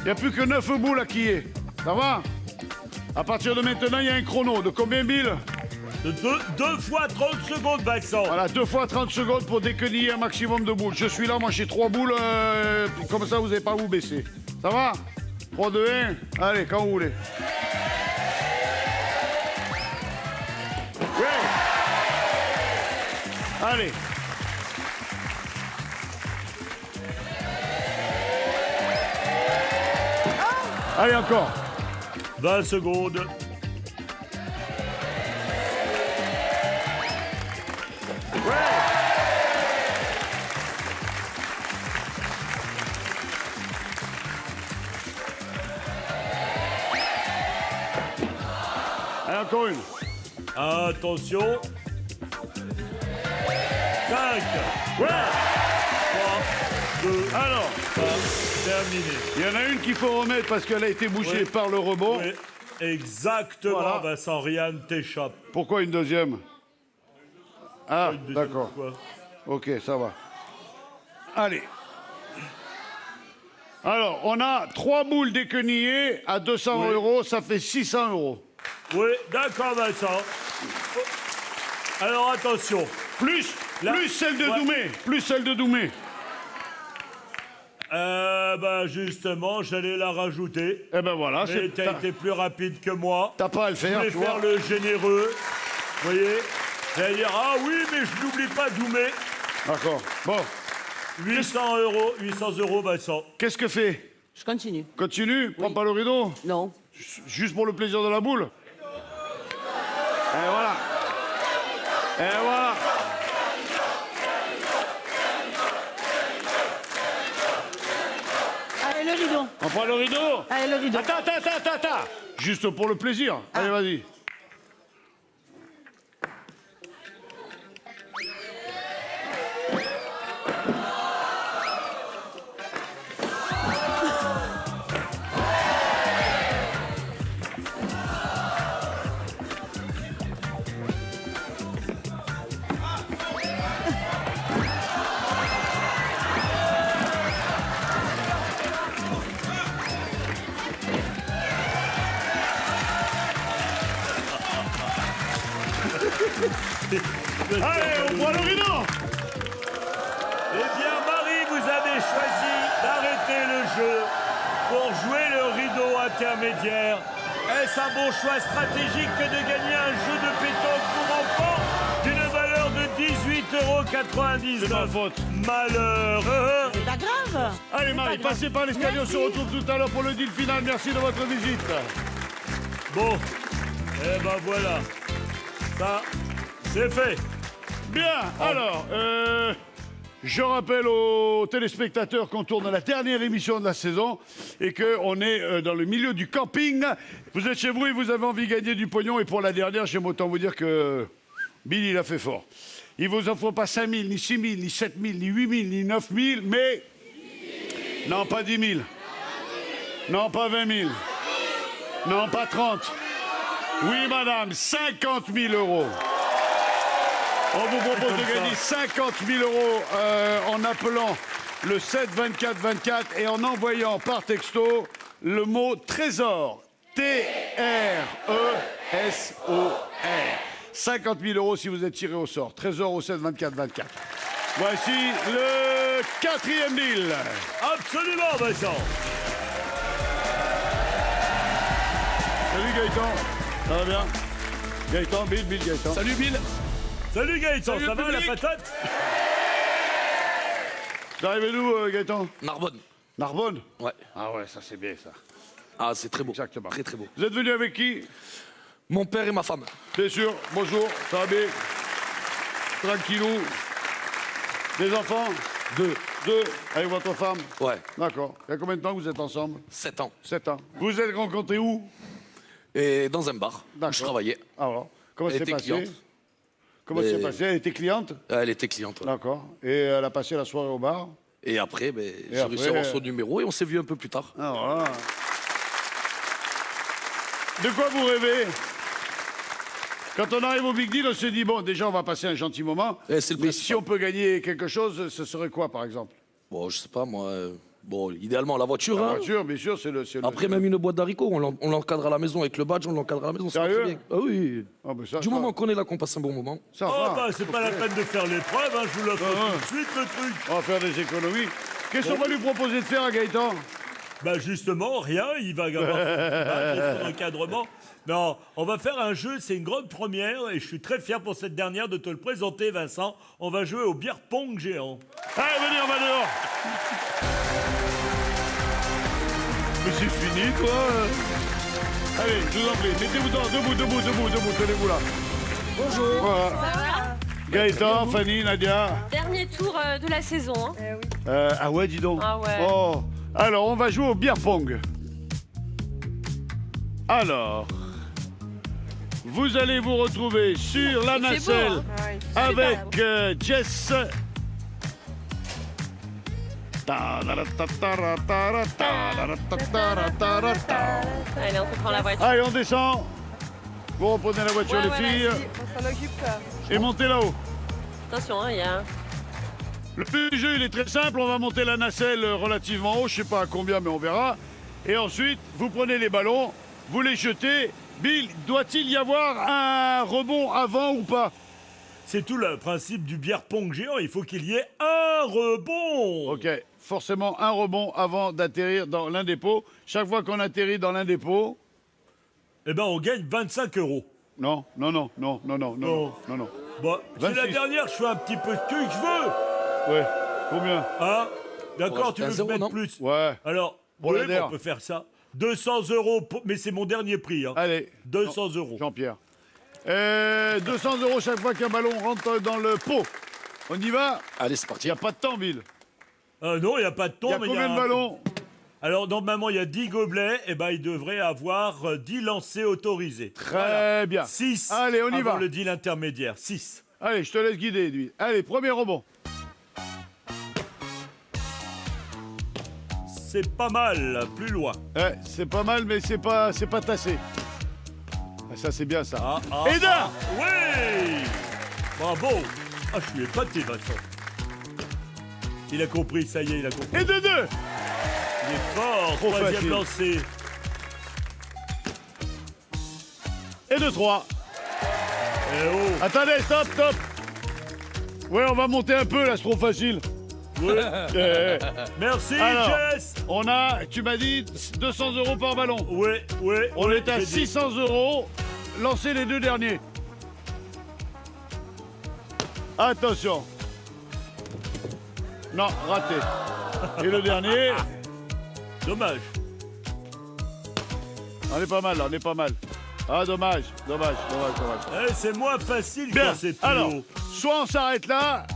Il n'y a plus que 9 boules à quiller. Ça va? À partir de maintenant, il y a un chrono. De combien, Bill? De 2 fois 30 secondes, Vincent. Voilà, 2 fois 30 secondes pour déqueniller un maximum de boules. Je suis là, moi, j'ai 3 boules. Comme ça, vous n'avez pas à vous baisser. Ça va? 3, 2, 1. Allez, quand vous voulez. Ouais. Allez. Allez, encore. 20 secondes. Allez, encore une. Attention. 5. Ouais. 3, 2, Alors, 1. Terminé. il y en a une qu'il faut remettre parce qu'elle a été bougée Oui. par le rebond. Oui. Exactement, Voilà. Vincent, rien ne t'échappe. Pourquoi une deuxième? Ah, Une deuxième d'accord. quoi. Ok, ça va. Allez. Alors, on a 3 boules d'équenillé à 200 Oui. €, ça fait 600 €. Oui, d'accord, Vincent. Alors, attention. Plus Là- celle de Ouais. Doumé, plus celle de Doumé. Justement, j'allais la rajouter. Eh ben voilà, Mais t'as été plus rapide que moi. t'as pas à le Je faire, voulais tu faire vois. le généreux. Vous voyez? J'allais dire, ah oui, mais je n'oublie pas Doumé. D'accord. Bon, 800 €, Vincent. qu'est-ce que fait? Je continue. Continue, prends pas le rideau. Non. Juste pour le plaisir de la boule. Et voilà. Et voilà. Allez, le rideau. On prend le rideau. Allez, le rideau. Attends. Juste pour le plaisir. Allez, vas-y. Allez, on prend le rideau. Eh bien, Marie, vous avez choisi d'arrêter le jeu pour jouer le rideau intermédiaire. Est-ce un bon choix stratégique que de gagner un jeu de pétanque pour enfants d'une valeur de 18,99 €? C'est ma faute. Malheureux. C'est pas grave. Allez, Marie, passez par l'escalier. On se retrouve tout à l'heure pour le deal final. Merci de votre visite. Bon, eh ben voilà. Ça, c'est fait. Bien, alors, je rappelle aux téléspectateurs qu'on tourne à la dernière émission de la saison et qu'on est dans le milieu du camping. Vous êtes chez vous et vous avez envie de gagner du pognon. Et pour la dernière, j'aime autant vous dire que Bill, il a fait fort. Il vous en faut pas 5 000, ni 6 000, ni 7 000, ni 8 000, ni 9 000, mais... Non, pas 10 000. Non, pas 20 000. Non, pas 30. Oui, madame, 50 000 €. On vous propose de gagner 50 000 € en appelant le 7 24 24 et en envoyant par texto le mot trésor. T-R-E-S-O-R. 50 000 € si vous êtes tiré au sort. Trésor au 7 24 24. Voici le 4e deal. Absolument, Vincent. Salut Gaëtan. Ça va bien? Gaëtan, Bill, Gaëtan. Salut Bill. Salut Gaëtan, Salut, ça va la public. patate? Vous arrivez d'où, Gaëtan? Narbonne. Narbonne? Ouais. Ah ouais, ça c'est bien ça. Ah, c'est très beau. Exactement. Très très beau. Vous êtes venu avec qui? Mon père et ma femme. Bien sûr, bonjour, ça va bien? Tranquillou. Des enfants? 2. Avec votre femme? Ouais. D'accord. Il y a combien de temps que vous êtes ensemble? 7 ans. 7 ans. Vous vous êtes rencontrés où? Et dans un bar où D'accord. je travaillais. Ah voilà. Comment Elle ça s'est était passé? cliente. Comment ça s'est Et- passé? Elle était cliente? Elle était cliente. Ouais. D'accord. Et elle a passé la soirée au bar? Et après, j'ai après, réussi à avoir son numéro et on s'est vu un peu plus tard. Ah voilà. De quoi vous rêvez? Quand on arrive au Big Deal, on se dit, bon, déjà, on va passer un gentil moment. C'est le Mais principal. si on peut gagner quelque chose, ce serait quoi, par exemple? Bon, je sais pas, moi. Bon, idéalement, la voiture. La hein. voiture, bien sûr, c'est le... Après, même une boîte d'haricots, on l'encadre à la maison avec le badge, on l'encadre à la maison. c'est Sérieux très bien. Ah oui. Ah, ben ça, Du moment qu'on est là, qu'on passe un bon moment. ça Oh, va. bah, c'est pas la peine de faire l'épreuve, hein, je vous l'offre Ah, tout de suite, le truc. On va faire des économies. Qu'est-ce qu'on va lui proposer de faire à Gaëtan? Bah, justement, rien, il va avoir son encadrement. Non, on va faire un jeu, c'est une grande première, et je suis très fier pour cette dernière de te le présenter, Vincent. On va jouer au beer pong géant. Allez, venez, on va dehors. Mais c'est fini, quoi. Allez, je vous en prie, mettez-vous debout, tenez-vous là. Bonjour. Voilà. Gaëtan, Fanny, Nadia. Dernier tour de la saison. Hein. Ah ouais, dis donc. Ah ouais. Oh. Alors, on va jouer au beer pong. Alors, vous allez vous retrouver sur la C'est beau, nacelle hein. avec Jess. Allez, on prend la voiture. Allez, on descend. Vous reprenez la voiture, Ouais, les voilà, filles, On s'en occupe. et montez là-haut. Attention, hein, il y a... Le but du jeu, il est très simple. On va monter la nacelle relativement haut. Je sais pas à combien, mais on verra. Et ensuite, vous prenez les ballons, vous les jetez. Bill, doit-il y avoir un rebond avant ou pas? C'est tout le principe du bière pong géant. Il faut qu'il y ait un rebond. Ok, forcément un rebond avant d'atterrir dans l'un des pots. Chaque fois qu'on atterrit dans l'un des pots... Eh ben, on gagne 25 €. Non, non, non, non, non, non, non, non, non. Bon, c'est la 26. dernière, je fais un petit peu ce que je veux. Ouais, combien? Hein? D'accord, Ouais, tu veux que je 15 mette €, non plus? Ouais. Alors, Pour oui, la bon, DER. on peut faire ça. 200 €, mais c'est mon dernier prix. Hein. Allez. 200 €. Jean-Pierre. 200 € chaque fois qu'un ballon rentre dans le pot. On y va? Allez, c'est Il parti. n'y a pas de temps, Bill. Non, il n'y a pas de Il ton, y a mais combien de un- ballons? Alors, normalement, il y a 10 gobelets. Et ben, il devrait avoir 10 lancers autorisés. Très bien. 6. Allez, on y va. le deal intermédiaire. 6. Allez, je te laisse guider, lui. Allez, premier rebond. C'est pas mal, plus loin. Ouais, c'est pas mal, mais c'est pas tassé. Ah, ça, c'est bien, ça. Eda! Oui! Bravo! Ah, je suis épaté, Vincent. Il a compris, ça y est, il a compris. Et de 2. Il est fort, Trop troisième facile. lancé. Et de 3. Eh oh! Attendez, stop, stop. Ouais, on va monter un peu, là, c'est trop facile. Ouais. Eh, Merci, Alors. Jess! On a, tu m'as dit, 200 € par ballon. Ouais, ouais. On ouais, est à j'ai dit. 600 €. Lancez les 2 derniers. Attention. Non, raté. Et le dernier. Dommage. On est pas mal, là, on est pas mal. Ah, dommage, dommage, dommage, dommage. Eh, c'est moins facile Bien, quand c'est plus alors, haut. soit on s'arrête là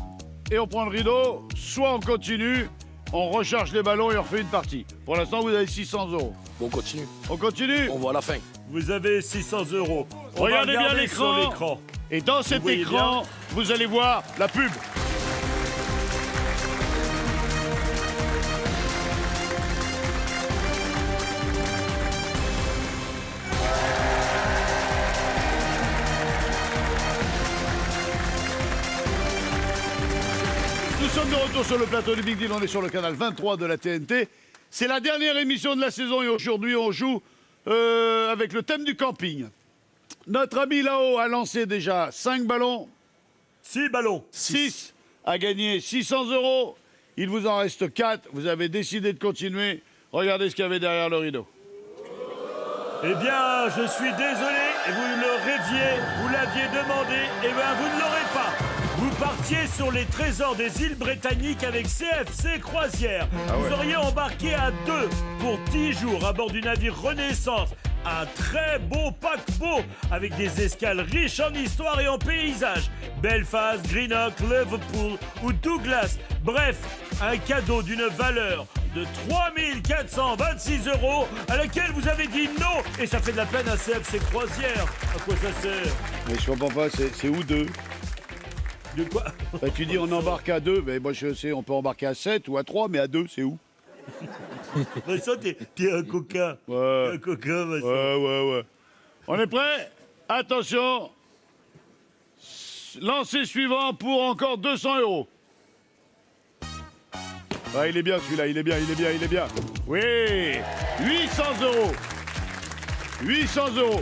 et on prend le rideau, soit on continue, on recharge les ballons et on refait une partie. Pour l'instant, vous avez 600 €. Bon, on continue. On continue. On voit à la fin. Vous avez 600 €. On va Regardez bien regarder l'écran. sur l'écran. Et dans cet voyez écran, vous allez voir la pub. Nous sommes de retour sur le plateau du Big Deal, on est sur le canal 23 de la TNT. C'est la dernière émission de la saison et aujourd'hui on joue avec le thème du camping. Notre ami là-haut a lancé déjà 5 ballons, 6 ballons. 6 a gagné 600 €. Il vous en reste 4, vous avez décidé de continuer. Regardez ce qu'il y avait derrière le rideau. Eh bien, je suis désolé, et vous le rêviez, vous l'aviez demandé, et bien vous ne l'aurez pas. Vous partiez sur les trésors des îles britanniques avec CFC Croisière. Vous auriez embarqué à 2 pour 10 jours à bord du navire Renaissance. Un très beau paquebot avec des escales riches en histoire et en paysages. Belfast, Greenock, Liverpool ou Douglas. Bref, un cadeau d'une valeur de 3426 € à laquelle vous avez dit non. Et ça fait de la peine à CFC Croisière. À quoi ça sert? Mais je comprends pas, c'est où 2? De quoi? Bah, tu dis on embarque à 2, mais moi je sais, on peut embarquer à 7 ou à 3, mais à 2, c'est où? Vincent, t'es un coquin. Ouais. T'es un coquin, Vincent. Ouais. On est prêt? Attention. Lancer suivant pour encore 200 €. Ah, il est bien celui-là, il est bien. Oui, 800 €. 800 €.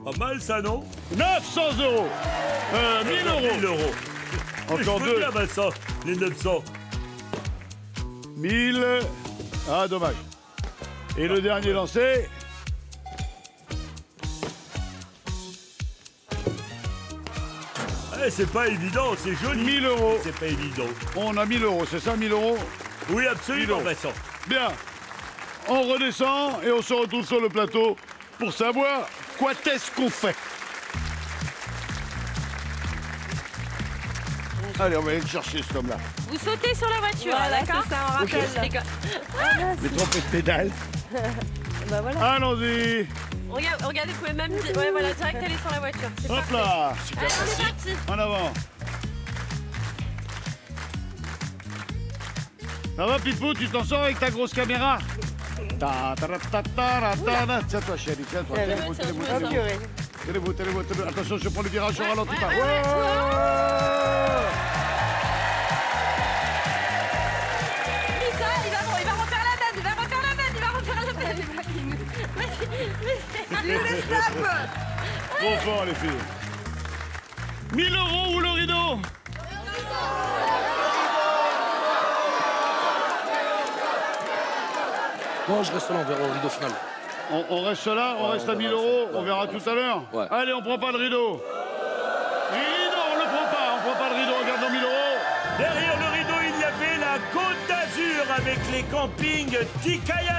Pas mal, ça, non? 900 €. 1000 €. 1000 €. Encore Je veux 2. bien, Vincent, les 900. 1000. Ah, dommage. Et le dernier lancé. Eh, c'est pas évident, c'est joli. 1000 €. C'est pas évident. On a 1000 €, c'est ça, 1000 €? Oui, absolument, 1000 €. Vincent. Bien. On redescend et on se retrouve sur le plateau pour savoir quoi est-ce qu'on fait. Allez, on va aller le chercher, ce homme-là. Vous sautez sur la voiture, Voilà, d'accord? c'est ça, on rappelle. Je déconne. Mais trompé de pédale. Bah voilà. Allons-y. Regardez, vous pouvez même dire... Ouais, voilà, direct aller sur la voiture. C'est Hop parfait. là. Allez, on est parti. En avant. Ça va, Pipou, tu t'en sors avec ta grosse caméra? Tiens-toi, chérie, tiens-toi. Tenez-vous. Attention, je prends le virage, je ralentis pas. Lisa, il va refaire la même, il va refaire la même. Trop fort, les filles. 1000 € ou le rideau? Non, je reste là, on verra au rideau final. On reste là, on reste à 1000 €, on verra tout à l'heure. Ouais. Allez, on prend pas le rideau. Rideau, on le prend pas, on prend pas le rideau, regarde dans 1000 €. Derrière le rideau, il y avait la Côte d'Azur avec les campings Tikayan.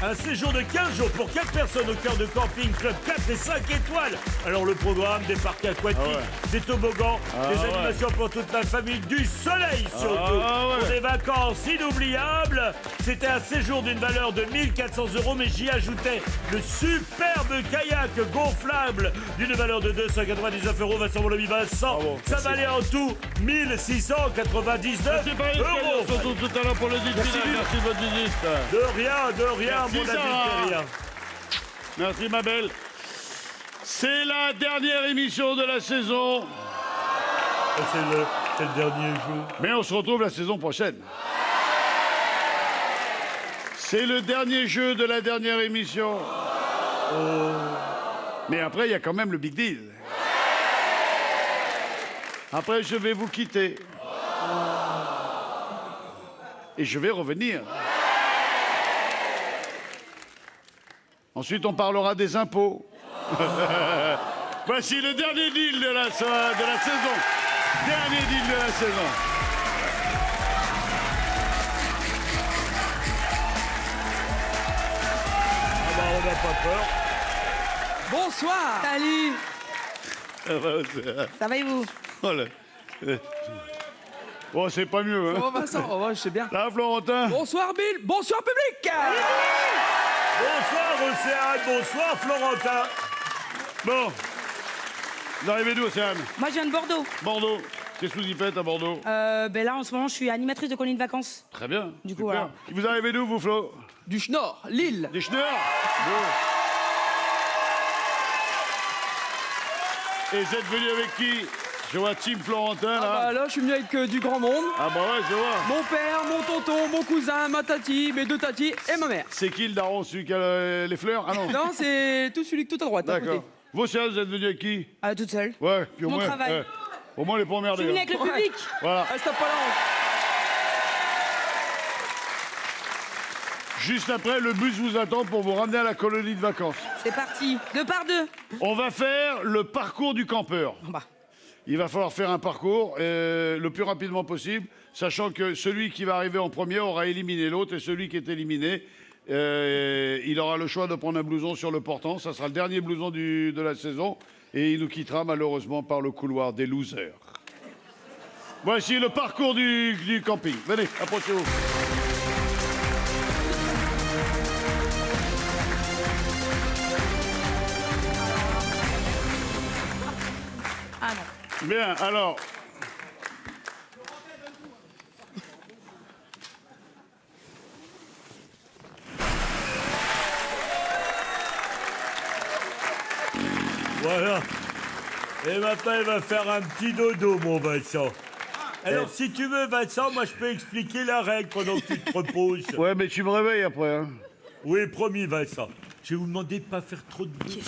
Un séjour de 15 jours pour 4 personnes au cœur de camping club 4 et 5 étoiles. Alors le programme, des parcs aquatiques, des toboggans, des animations pour toute la famille, du soleil surtout. Pour des vacances inoubliables. C'était un séjour d'une valeur de 1400 €, mais j'y ajoutais le superbe kayak gonflable d'une valeur de 299 €. Vincent, mon ami Vincent, ça valait en tout 1699 C'est pas €. surtout tout à l'heure pour le dit. Merci de votre visite. De rien, Merci, mon ami Sarah. Terrien. Merci, ma belle. C'est la dernière émission de la saison. C'est le dernier jour. Mais on se retrouve la saison prochaine. C'est le dernier jeu de la dernière émission. Mais après, il y a quand même le big deal. Après, je vais vous quitter. Et je vais revenir. Ensuite, on parlera des impôts. Voici le dernier deal de la saison. Dernier deal de la saison. Ah bah, on n'a pas peur. Bonsoir. Salut. Ça va et vous? Oh, oh, c'est pas mieux, hein. Oh Vincent, oh, je sais bien. Là, Florentin. Bonsoir Bill, bonsoir public. Bonsoir, Océane. Bonsoir, Florentin. Bon. Vous arrivez d'où, Océane? Moi, je viens de Bordeaux. Bordeaux. Qu'est-ce que vous y faites à Bordeaux? Ben là, en ce moment, je suis animatrice de colonies de vacances. Très bien. Du coup, super. voilà. Vous arrivez d'où, vous, Flo? Du Schnorr, Lille. Des Schneurs. Bon. Et vous êtes venu avec qui? Je vois Team Florentin, là. Bah là, je suis venu avec du grand monde. Ah bah ouais, je vois. Mon père, mon tonton, mon cousin, ma tati, mes deux tatis et ma mère. C'est qui le daron, celui qui a les fleurs? Ah non. Non, c'est tout celui tout à droite. à côté. D'accord. Vous, Océane, vous êtes venu avec qui? Toute seule. Ouais, puis au Mon moins. travail. Au moins, les pas Je emmerdés. suis venue hein. avec le public. Voilà. Ah, c'est pas la honte. Juste après, le bus vous attend pour vous ramener à la colonie de vacances. C'est parti. 2 par 2. On va faire le parcours du campeur. Bah. Il va falloir faire un parcours le plus rapidement possible, sachant que celui qui va arriver en premier aura éliminé l'autre, et celui qui est éliminé, il aura le choix de prendre un blouson sur le portant. Ça sera le dernier blouson de la saison, et il nous quittera malheureusement par le couloir des losers. Voici le parcours du camping. Venez, approchez-vous. Ah non. Bien, alors. Voilà. Et maintenant, il va faire un petit dodo, mon Vincent. Alors, si tu veux, Vincent, moi, je peux expliquer la règle pendant que tu te reposes. Ouais, mais tu me réveilles après, hein. Oui, promis, Vincent. Je vais vous demander de pas faire trop de bruit.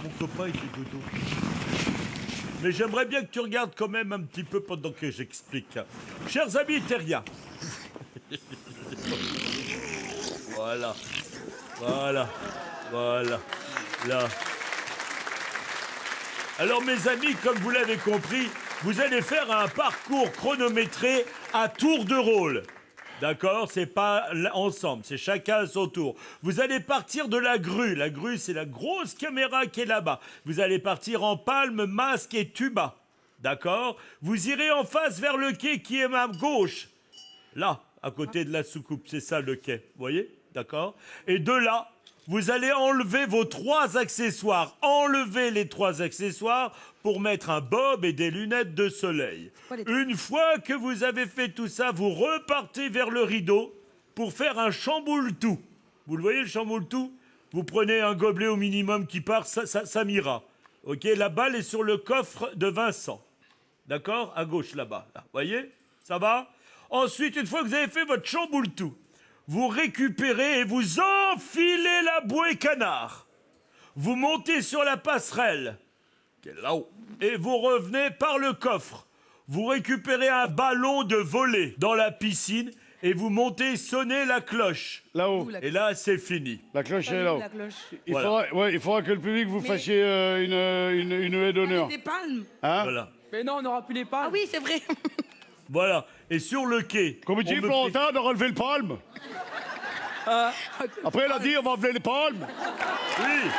Mon copain, il fait dodo. Mais j'aimerais bien que tu regardes quand même un petit peu pendant que j'explique. Chers amis terriens. Voilà. Voilà. Voilà. Là. Alors, mes amis, comme vous l'avez compris, vous allez faire un parcours chronométré à tour de rôle. D'accord? C'est pas ensemble, c'est chacun à son tour. Vous allez partir de la grue. La grue, c'est la grosse caméra qui est là-bas. Vous allez partir en palme, masque et tuba. D'accord? Vous irez en face vers le quai qui est à gauche. Là, à côté de la soucoupe. C'est ça le quai. Vous voyez? D'accord? Et de là, vous allez enlever vos 3 accessoires. Enlevez les 3 accessoires pour mettre un bob et des lunettes de soleil. Une fois que vous avez fait tout ça, vous repartez vers le rideau pour faire un chamboule-tout. Vous le voyez, le chamboule-tout? Vous prenez un gobelet au minimum qui part, ça m'ira. Ok, la balle est sur le coffre de Vincent. D'accord? À gauche, là-bas. Là. Voyez? Ça va? Ensuite, une fois que vous avez fait votre chamboule-tout, vous récupérez et vous enfilez la bouée canard. Vous montez sur la passerelle, qui est là-haut, et vous revenez par le coffre. Vous récupérez un ballon de volley dans la piscine et vous montez sonner la cloche. Là-haut. Et là, c'est fini. La cloche est là-haut. La cloche. Il faudra que le public vous fassiez une haie d'honneur. Des palmes. Hein? Voilà. Mais non, on n'aura plus les pas. Ah oui, c'est vrai. Voilà. Et sur le quai... Comme dit on me Florentin de relever le palme. Après, il a dit on va enlever les palmes. Oui.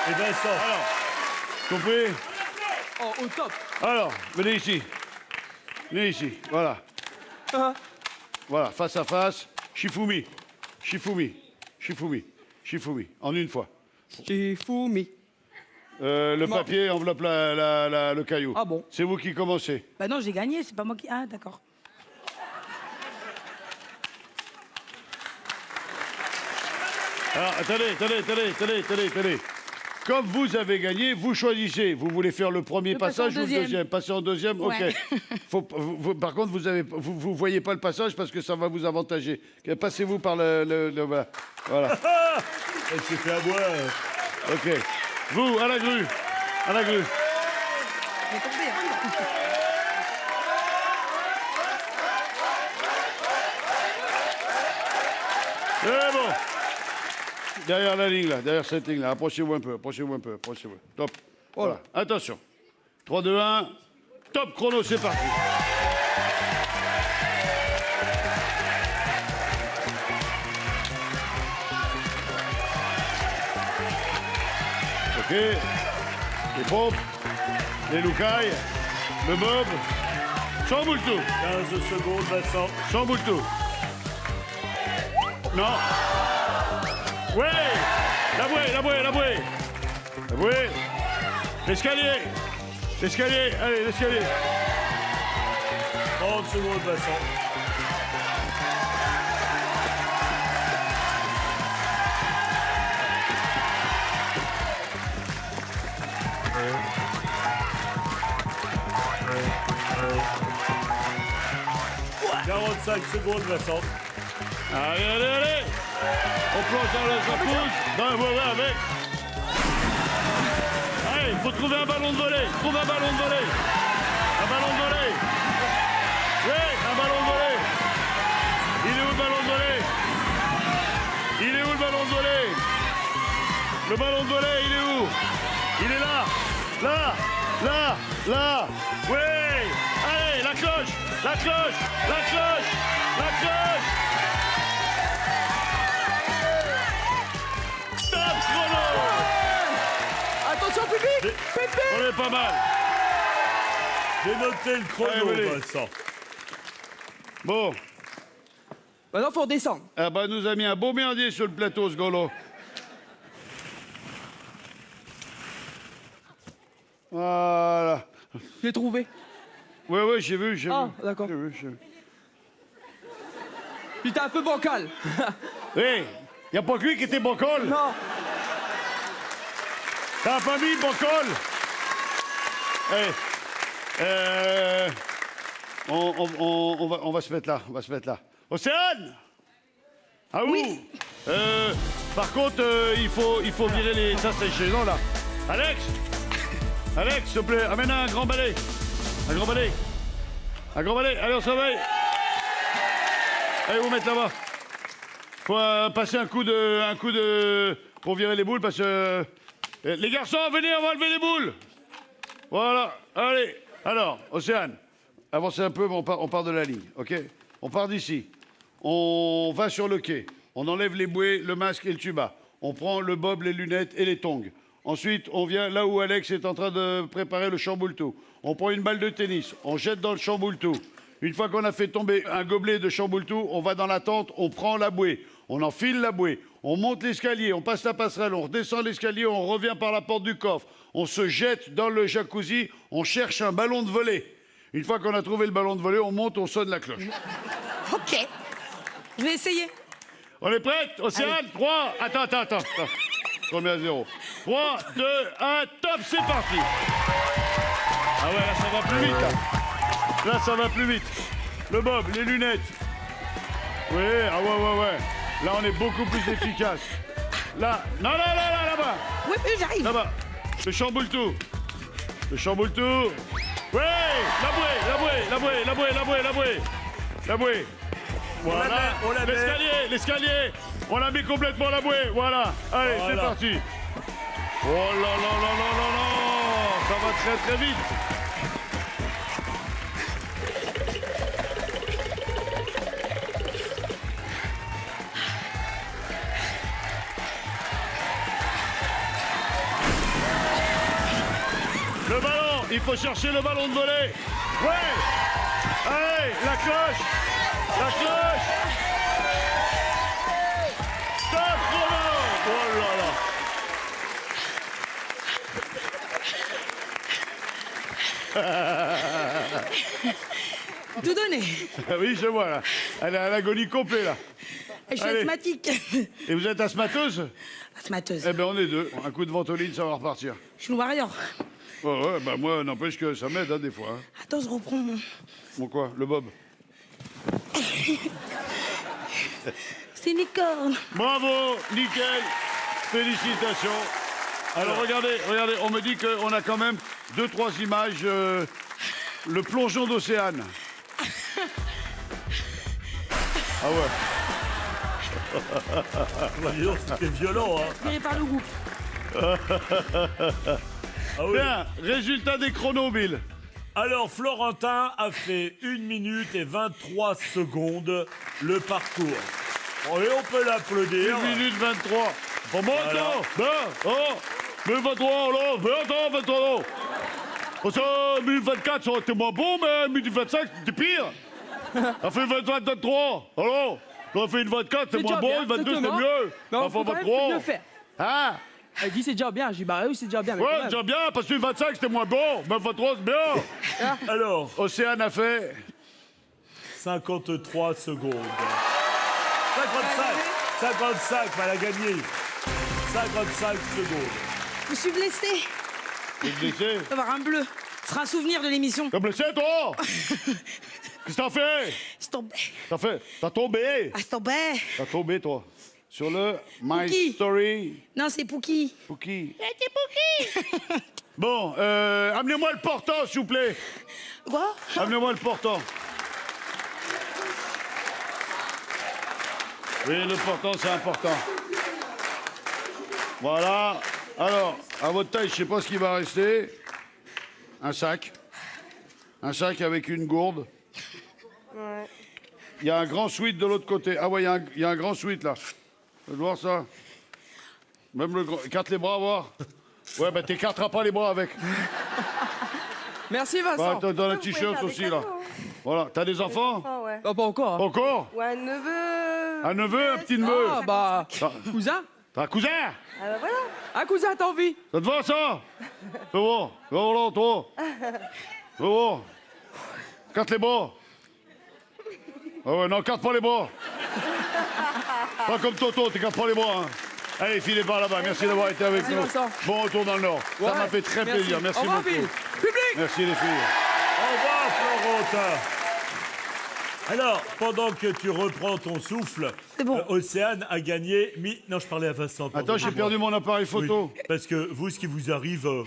Et Vincent. Alors, compris? Oh, au top. Alors, venez ici. Venez ici, voilà. Voilà, face à face. Shifumi. Shifumi. Shifumi. Shifumi. En une fois. Shifumi. Le papier enveloppe le caillou. Ah bon? C'est vous qui commencez. Bah non, j'ai gagné, c'est pas moi qui... Ah, d'accord. Alors, attendez. Comme vous avez gagné, vous choisissez. Vous voulez faire le premier passage ou le deuxième? Passer en deuxième. Ouais. Ok. Par contre, vous voyez pas le passage parce que ça va vous avantager. Passez-vous par voilà. Voilà. Elle s'est fait avoir. Ok. Vous, à la grue. À la grue. Je vais tomber, hein. C'est bon. Derrière la ligne, là. Derrière cette ligne, là. Approchez-vous un peu. Approchez-vous. Top. Voilà. Attention. 3, 2, 1. Top chrono, c'est parti. Ok. Les pompes. Les loucailles. Le bob. Chamboule tout. 15 secondes, Vincent. Chamboule tout. Non. Ouais. La bouée. L'escalier. Allez, l'escalier. 30 secondes, Vincent. Ouais. 45 secondes, Vincent. Allez. On plonge dans le jacuzzi. Dans le volet avec. Allez, il faut trouver un ballon de volley. Trouve un ballon de volley. Un ballon de volley. Oui, un ballon de volley. Il est où le ballon de volley? Le ballon de volley, il est où? Il est là. Là. Oui. Allez, la cloche. Top chrono. Attention, public. On est pas mal. J'ai noté le chrono, Allez, Vincent. Bon. Maintenant, faut redescendre. Ah bah, nous a mis un beau merdier sur le plateau, ce golo. Voilà. J'ai trouvé. Ouais, j'ai vu. Ah, d'accord. J'ai vu. Puis t'es un peu bancal. Hé, y a pas que lui qui était bancal. Non. T'as pas mis bancal. On va se mettre là. Océane. Ah oui. Par contre, il faut virer les... Ça, c'est gênant, là. Alex, s'il te plaît, amène un grand balai. Allez, on surveille. Allez, vous mettre là-bas. Faut passer un coup de... pour virer les boules, parce que... les garçons, venez, on va lever les boules. Voilà, allez. Alors, Océane, avancez un peu, on part de la ligne, ok? On part d'ici. On va sur le quai. On enlève les bouées, le masque et le tuba. On prend le bob, les lunettes et les tongs. Ensuite, on vient là où Alex est en train de préparer le chamboule-tout. On prend une balle de tennis, on jette dans le chamboule-tout. Une fois qu'on a fait tomber un gobelet de chamboule-tout, on va dans la tente, on prend la bouée. On enfile la bouée. On monte l'escalier, on passe la passerelle, on redescend l'escalier, on revient par la porte du coffre. On se jette dans le jacuzzi, on cherche un ballon de volley. Une fois qu'on a trouvé le ballon de volley, on monte, on sonne la cloche. Ok. Je vais essayer. On est prête? Océane, 3... Attends. Combien à 0? 3, 2, 1, top, c'est parti. Ah ouais, là, ça va plus vite, là. Là, ça va plus vite. Le bob, les lunettes. Oui, ah ouais. Là, on est beaucoup plus efficace. Là, non, là-bas. Oui, j'arrive. Là-bas. Le chamboule-tout. Oui, la bouée. Voilà. On la met. L'escalier. On l'a mis complètement la bouée. Voilà. Allez, c'est parti. Oh là. Ça va très vite. Le ballon, il faut chercher le ballon de volley. Ouais. Allez, la cloche. Stop, chrono. Oh là là. Tout donné. Oui, je vois là. Elle est à l'agonie complète là. Et je suis Allez. asthmatique. Et vous êtes asthmateuse? Asthmateuse. Eh ben on est deux. Un coup de ventoline, ça va repartir. Je suis une warrior. Ouais, bah moi, n'empêche que ça m'aide hein, des fois. Hein. Attends, je reprends mon... Bon quoi, le bob. C'est une licorne. Bravo, nickel. Félicitations. Alors regardez, on me dit qu'on a quand même 2-3 images. Le plongeon d'Océane. Ah ouais. Dis donc, c'était violent, hein. Inspiré par le groupe. Ah oui. Bien, résultat des chronos, Bill. Alors, Florentin a fait 1 minute et 23 secondes le parcours. Bon, et on peut l'applaudir. 1 minute 23. Bon, bon, Voilà. attends, mais 23, là, mais attends, 23, non. Parce que 1024, ça aurait été moins bon, mais 1025, c'était pire. On fait 23. Alors, on fait une 24, c'est moins bon, une 22, c'est mieux. Non, On faut fait quand même 23. mieux faire. Hein? Elle dit c'est déjà bien. J'ai dit bah oui, c'est déjà bien. Mais quand Ouais, même. déjà bien, parce que 25, c'était moins bon, mais 23, c'est bien. Alors, Océane a fait 53 secondes. 55, mais elle a gagné. 55 secondes. Je me suis blessée. T'es blessé. Ça va avoir un bleu. Ce sera un souvenir de l'émission. T'es blessé, toi? Qu'est-ce que t'as fait? Je tombais. T'as tombé. Ah, je tombais. T'as tombé, toi. Sur le My Pouki. Story. Non, c'est Pouki. Pouki. C'est Pouki. Bon, amenez-moi le portant, s'il vous plaît. Quoi? Amenez-moi le portant. Oui, le portant, c'est important. Voilà. Alors, à votre taille, je sais pas ce qui va rester. Un sac. Un sac avec une gourde. Ouais. Il y a un grand sweat de l'autre côté. Ah ouais, il y a un grand sweat, là. Tu veux voir ça? Même le grand... Écarte les bras, voir. Ouais, ben t'écarteras pas les bras avec. Merci Vincent. Bah, t'as un Vous pouvez t-shirt faire des aussi, là. cadeaux, hein. Voilà. T'as des enfants? Oh, ouais. Oh, pas encore. hein. Encore? Ou un neveu. Un neveu, un petit neveu? Ah bah cousin. T'as un cousin? Ah bah voilà. Un cousin t'as envie? Ça te va, ça? C'est bon. C'est bon, toi. C'est bon. Carte les bras. Ah ouais, non, carte pas les bras. Pas comme Toto, t'écartes pas les bras. Hein. Allez, filez par là-bas. Merci d'avoir été avec Merci, nous. Vincent. Bon retour dans le Nord. Ça Ouais. m'a fait très plaisir. Merci Au revoir, beaucoup. Bill. Public. Merci les filles. Au revoir, Florentin. Alors, pendant que tu reprends ton souffle, C'est bon. Océane a gagné. Non, je parlais à Vincent. Attends, j'ai pardonnez-moi. perdu mon appareil photo. Oui, parce que vous, ce qui vous arrive. Ouais.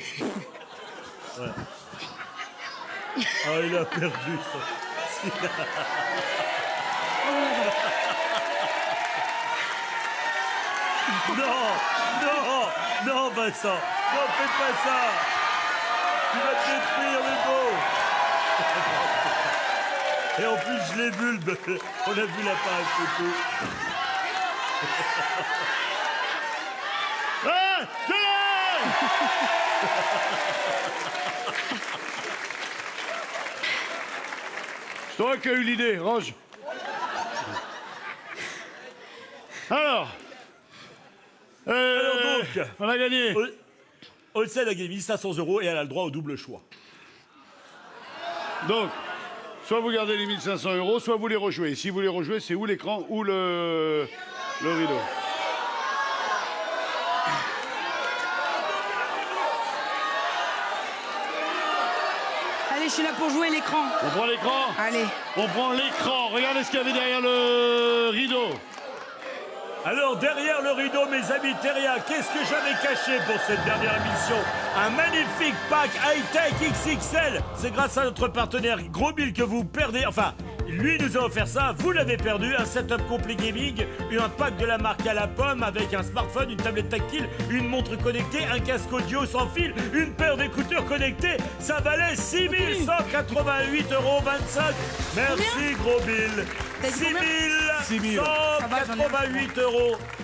Ah, il a perdu ça. Non, Vincent. Non, fais pas ça. Tu vas te détruire le beau. Et en plus, je l'ai vu, on a vu l'appareil photo. Ah, c'est toi qui as eu l'idée, Roger. Alors, Alors donc, on a gagné. Olsen a gagné 1500 € et elle a le droit au double choix. Donc, soit vous gardez les 1500 €, soit vous les rejouez. Si vous les rejouez, c'est ou l'écran ou le rideau. Allez, je suis là pour jouer l'écran. On prend l'écran. Allez. On prend l'écran. Regardez ce qu'il y avait derrière le rideau. Alors, derrière le rideau, mes amis Teria, qu'est-ce que j'avais caché pour cette dernière émission? Un magnifique pack high-tech XXL. C'est grâce à notre partenaire Gros Bill que vous perdez. Enfin, lui nous a offert ça, vous l'avez perdu. Un setup complet gaming, un pack de la marque à la pomme avec un smartphone, une tablette tactile, une montre connectée, un casque audio sans fil, une paire d'écouteurs connectés. Ça valait 6 188,25 €. Merci Gros Bill. 6 188 €.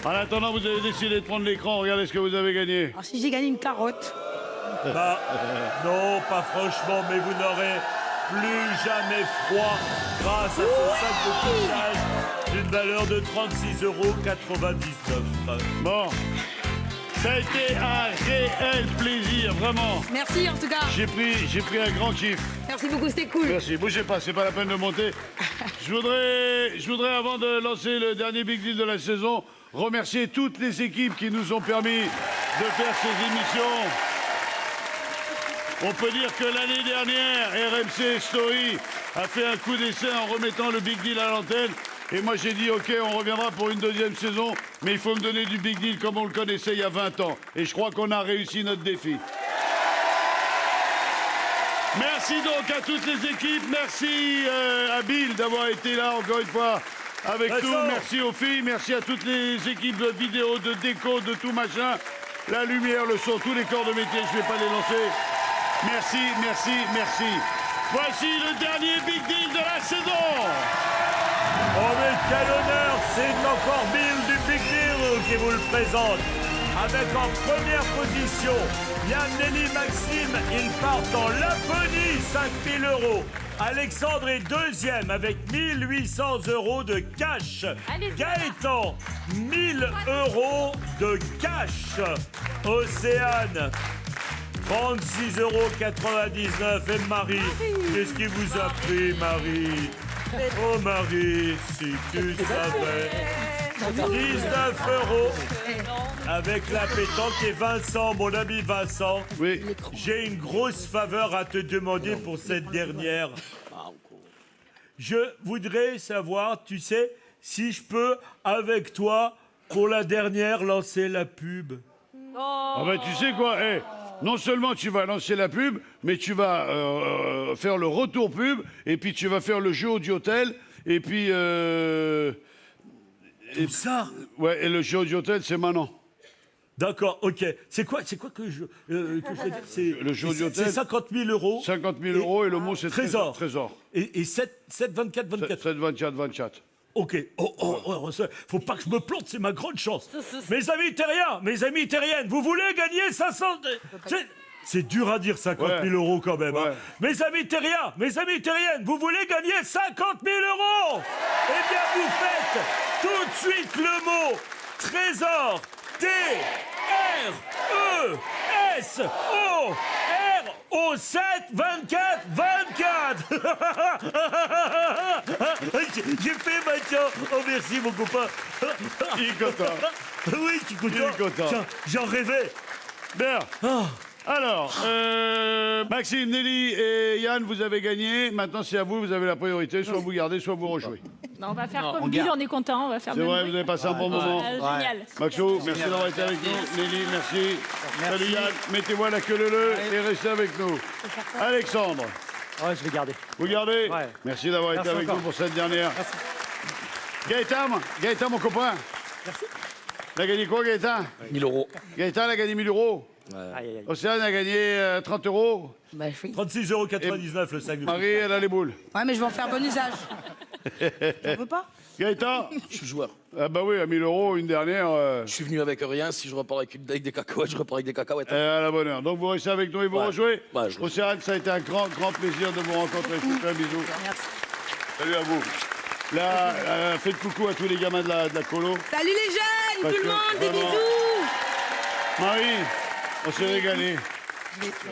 En attendant, vous avez décidé de prendre l'écran. Regardez ce que vous avez gagné. Alors si j'ai gagné une carotte. Bah, non, pas franchement, mais vous n'aurez plus jamais froid grâce à ce sac de couchage d'une valeur de 36,99 €. Bon, ça a été un réel plaisir, vraiment. Merci en tout cas. J'ai pris un grand kiff. Merci beaucoup, c'était cool. Merci, bougez pas, c'est pas la peine de monter. Je voudrais, avant de lancer le dernier Big Deal de la saison, remercier toutes les équipes qui nous ont permis de faire ces émissions. On peut dire que l'année dernière, RMC Story a fait un coup d'essai en remettant le Big Deal à l'antenne. Et moi, j'ai dit, OK, on reviendra pour une deuxième saison, mais il faut me donner du Big Deal comme on le connaissait il y a 20 ans. Et je crois qu'on a réussi notre défi. Merci donc à toutes les équipes. Merci à Bill d'avoir été là encore une fois avec nous. Merci aux filles. Merci à toutes les équipes de vidéo, de déco, de tout machin. La lumière, le son, tous les corps de métier, je ne vais pas les lancer. Merci, merci, merci. Voici le dernier Big Deal de la saison. Oh mais quel honneur, c'est encore Bill du Big Deal qui vous le présente. Avec en première position, Yann, Nelly, Maxime, ils partent en Laponie, 5 000 €. Alexandre est deuxième avec 1 800 € de cash. Allez-y. Gaëtan, 1 000 € de cash. Océane, 36,99 € Et Marie, qu'est-ce qui vous a pris, Marie? Oh Marie, si tu savais. 19 € avec la pétanque. Et Vincent, mon ami Vincent, Oui. j'ai une grosse faveur à te demander pour cette dernière. Je voudrais savoir, tu sais, si je peux, avec toi, pour la dernière, lancer la pub. Ah bah, tu sais quoi, non seulement tu vas lancer la pub, mais tu vas faire le retour pub, et puis tu vas faire le jeu Audiotel, et puis... Et ça? Ouais, et le jeu Audiotel, c'est maintenant. D'accord, ok. C'est quoi que je vais dire? Le jeu Audiotel, c'est 50 000 €. 50 000 € et le mot c'est Trésor. Trésor. Et 7, 24, 24. 7, 24, 24. Ok. Faut pas que je me plante, c'est ma grande chance. Mes amis terriens, mes amis terriennes, vous voulez gagner 500... C'est dur à dire 50 000 € quand même. Ouais. Hein. Mes amis terriens, mes amis terriennes, vous voulez gagner 50 000 €? Eh bien, vous faites tout de suite le mot trésor. T-R-E-S-O-R au 7 24 24. J'ai fait maintenant. Oh merci mon copain. Il est content. Oui, tu es content. Il est content. Tiens, j'en rêvais. Bien. Alors, Maxime, Nelly et Yann, vous avez gagné. Maintenant, c'est à vous, vous avez la priorité. Soit vous gardez, soit vous rejouez. Non, on va faire comme Bill, on est content, on va faire C'est même vrai, bruit. vous avez passé un bon moment. Génial. Maxou, merci d'avoir été avec nous. Nelly, merci. Salut Yann, mettez-moi la queue leu et restez avec nous. Alexandre, Ouais, je vais garder. vous gardez? Ouais. Merci d'avoir été Merci avec encore. nous pour cette dernière. Gaëtan, mon copain. Merci. T'as gagné quoi, Gaëtan? 1 000 €. Gaëtan a gagné 1 000 €. Aïe, aïe, aïe. Océane a gagné 30 €. Bah oui. 36,99 € le sac de Marie, elle a les boules. Ouais, mais je vais en faire bon usage. T'en veux pas? Gaëtan? Je suis joueur. Ah bah oui, à 1 000 €, une dernière. Je suis venu avec rien. Si je repars avec des cacahuètes, je repars avec des cacahuètes. À la bonne heure. Donc vous restez avec nous et vous Ouais. rejouez. Ouais, je rejoue. Océane, ça a été un grand plaisir de vous rencontrer. Je vous fais un bisou. Merci. Salut à vous. Là, faites coucou à tous les gamins de la colo. Salut les jeunes, Parce tout le que monde, des vraiment- bisous. Marie, on s'est régalé.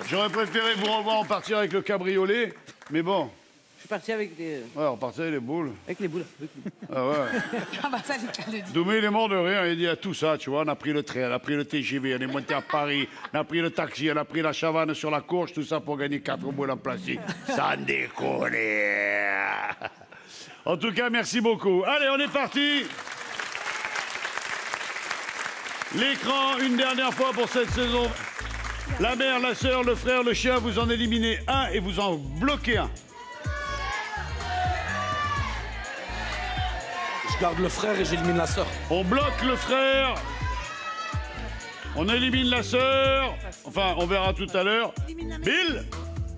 J'aurais préféré vous revoir en partir avec le cabriolet, mais bon. Je suis parti avec des... Ouais, on partait avec les boules. Avec les boules. Ah ouais. Ah bah ça, Lucas le dit. Doumé, il est mort de rire. Il dit à tout ça, tu vois. On a pris le train, on a pris le TGV, on est monté à Paris, on a pris le taxi, on a pris la chavanne sur la courge, tout ça pour gagner 4 boules en plastique. Sans déconner. En tout cas, merci beaucoup. Allez, on est parti. L'écran, une dernière fois pour cette saison. La mère, la sœur, le frère, le chien, vous en éliminez un et vous en bloquez un. Je garde le frère et j'élimine la sœur. On bloque le frère. On élimine la sœur. Enfin, on verra tout à l'heure. Bill?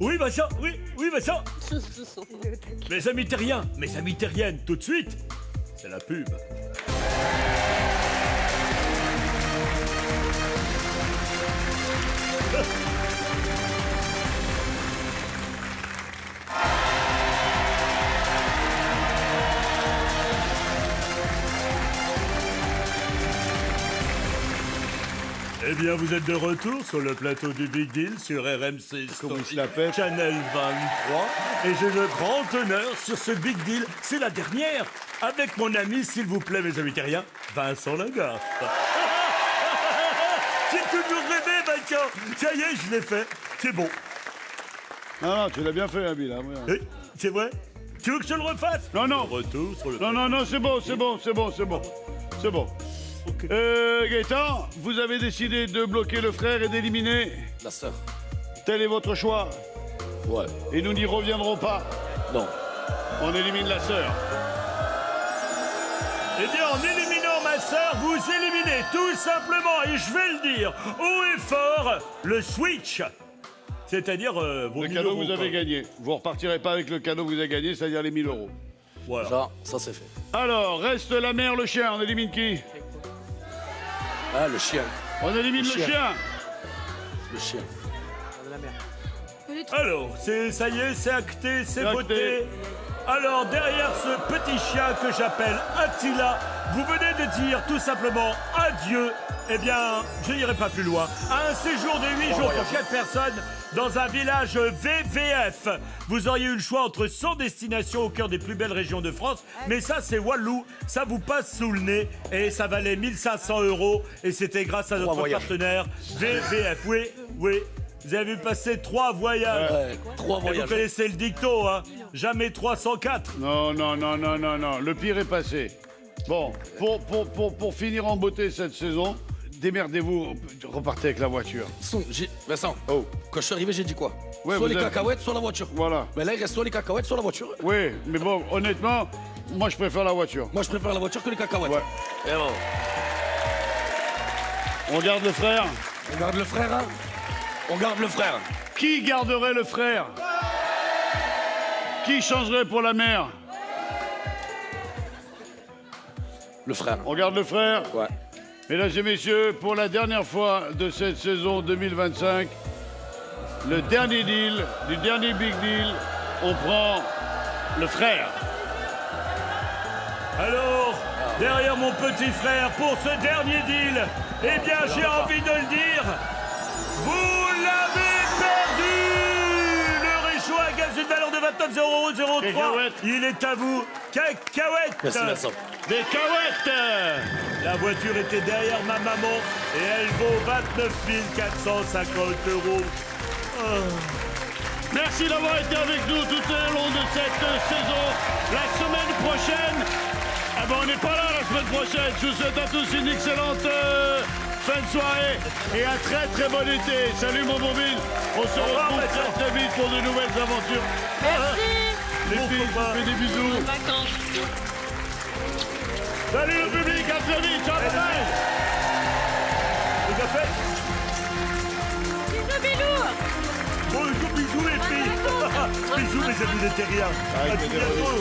Oui, Vincent, oui, Vincent. Mes amis terriens, mes amis terriennes, tout de suite, c'est la pub. Eh bien, vous êtes de retour sur le plateau du Big Deal sur RMC Story Channel 23. Et j'ai le grand honneur sur ce Big Deal, c'est la dernière, avec mon ami, s'il vous plaît, mes amis terriens, Vincent Lagaffe. J'ai toujours rêvé, Vincent. Ça y est, je l'ai fait. C'est bon. Non, tu l'as bien fait, hein, Bill. Oui, c'est vrai. Tu veux que je le refasse? Non, non. Retour sur le... Non, c'est bon. C'est bon. Ok. Gaëtan, vous avez décidé de bloquer le frère et d'éliminer La sœur. Tel est votre choix. Ouais. Et nous n'y reviendrons pas. Non. On élimine la sœur. Eh bien, en éliminant ma sœur, vous éliminez tout simplement, et je vais le dire, haut et fort, le Switch. C'est-à-dire vos Le 1000 cadeau euros, que vous avez quoi. gagné. Vous repartirez pas avec le cadeau que vous avez gagné, c'est-à-dire les 1000 euros. Voilà. Ça c'est fait. Alors, reste la mère, le chien. On élimine qui? Ah, le chien. On élimine le chien. chien. Le chien. Alors, ça y est, c'est acté, c'est Acté. voté. Alors, derrière ce petit chien que j'appelle Attila, vous venez de dire tout simplement adieu. Eh bien, je n'irai pas plus loin. À un séjour de 8 jours pour 4 personnes dans un village VVF. Vous auriez eu le choix entre 100 destinations au cœur des plus belles régions de France. Mais ça, c'est Walou. Ça vous passe sous le nez. Et ça valait 1500 €. Et c'était grâce à notre partenaire VVF. Oui. Vous avez vu passer 3 voyages. Ouais, 3 Et vous voyages. connaissez le dicto, hein? Jamais 304. Non. Le pire est passé. Bon, pour finir en beauté cette saison, démerdez-vous, repartez avec la voiture. Vincent, Oh. quand je suis arrivé, j'ai dit quoi? Ouais, Soit vous les avez- cacahuètes, soit la voiture. Voilà. Mais là, il reste soit les cacahuètes, soit la voiture. Oui, mais bon, honnêtement, moi je préfère la voiture. Moi, je préfère la voiture que les cacahuètes. Ouais. Et bon, On garde le frère. on garde le frère, hein? On garde le frère. Qui garderait le frère? Qui changerait pour la mère? Le frère. On garde le frère. Ouais. Mesdames et messieurs, pour la dernière fois de cette saison 2025, le dernier deal, du dernier big deal, on prend le frère. Alors, derrière mon petit frère, pour ce dernier deal, eh bien, j'ai envie de le dire, vous l'avez perdu! Le réchaud à gaz d'une valeur de 29,03 €. Cacahuètes. Il est à vous. Cacahuètes. Merci, Vincent. Des cahuètes. La voiture était derrière ma maman et elle vaut 29 450 €. Merci d'avoir été avec nous tout au long de cette saison. La semaine prochaine, on n'est pas là la semaine prochaine. Je vous souhaite à tous une excellente fin de soirée et un très bon été. Salut mon bon Bill. On se retrouve très vite pour de nouvelles aventures. Merci. Les filles, je vous fais des bisous. Vacances. Salut le public, à très vite. Ciao, bye bye. Tout à fait. Bisous, Bilou. Bon, bisous les filles. Bisous mes amis des terriens. À tout bientôt.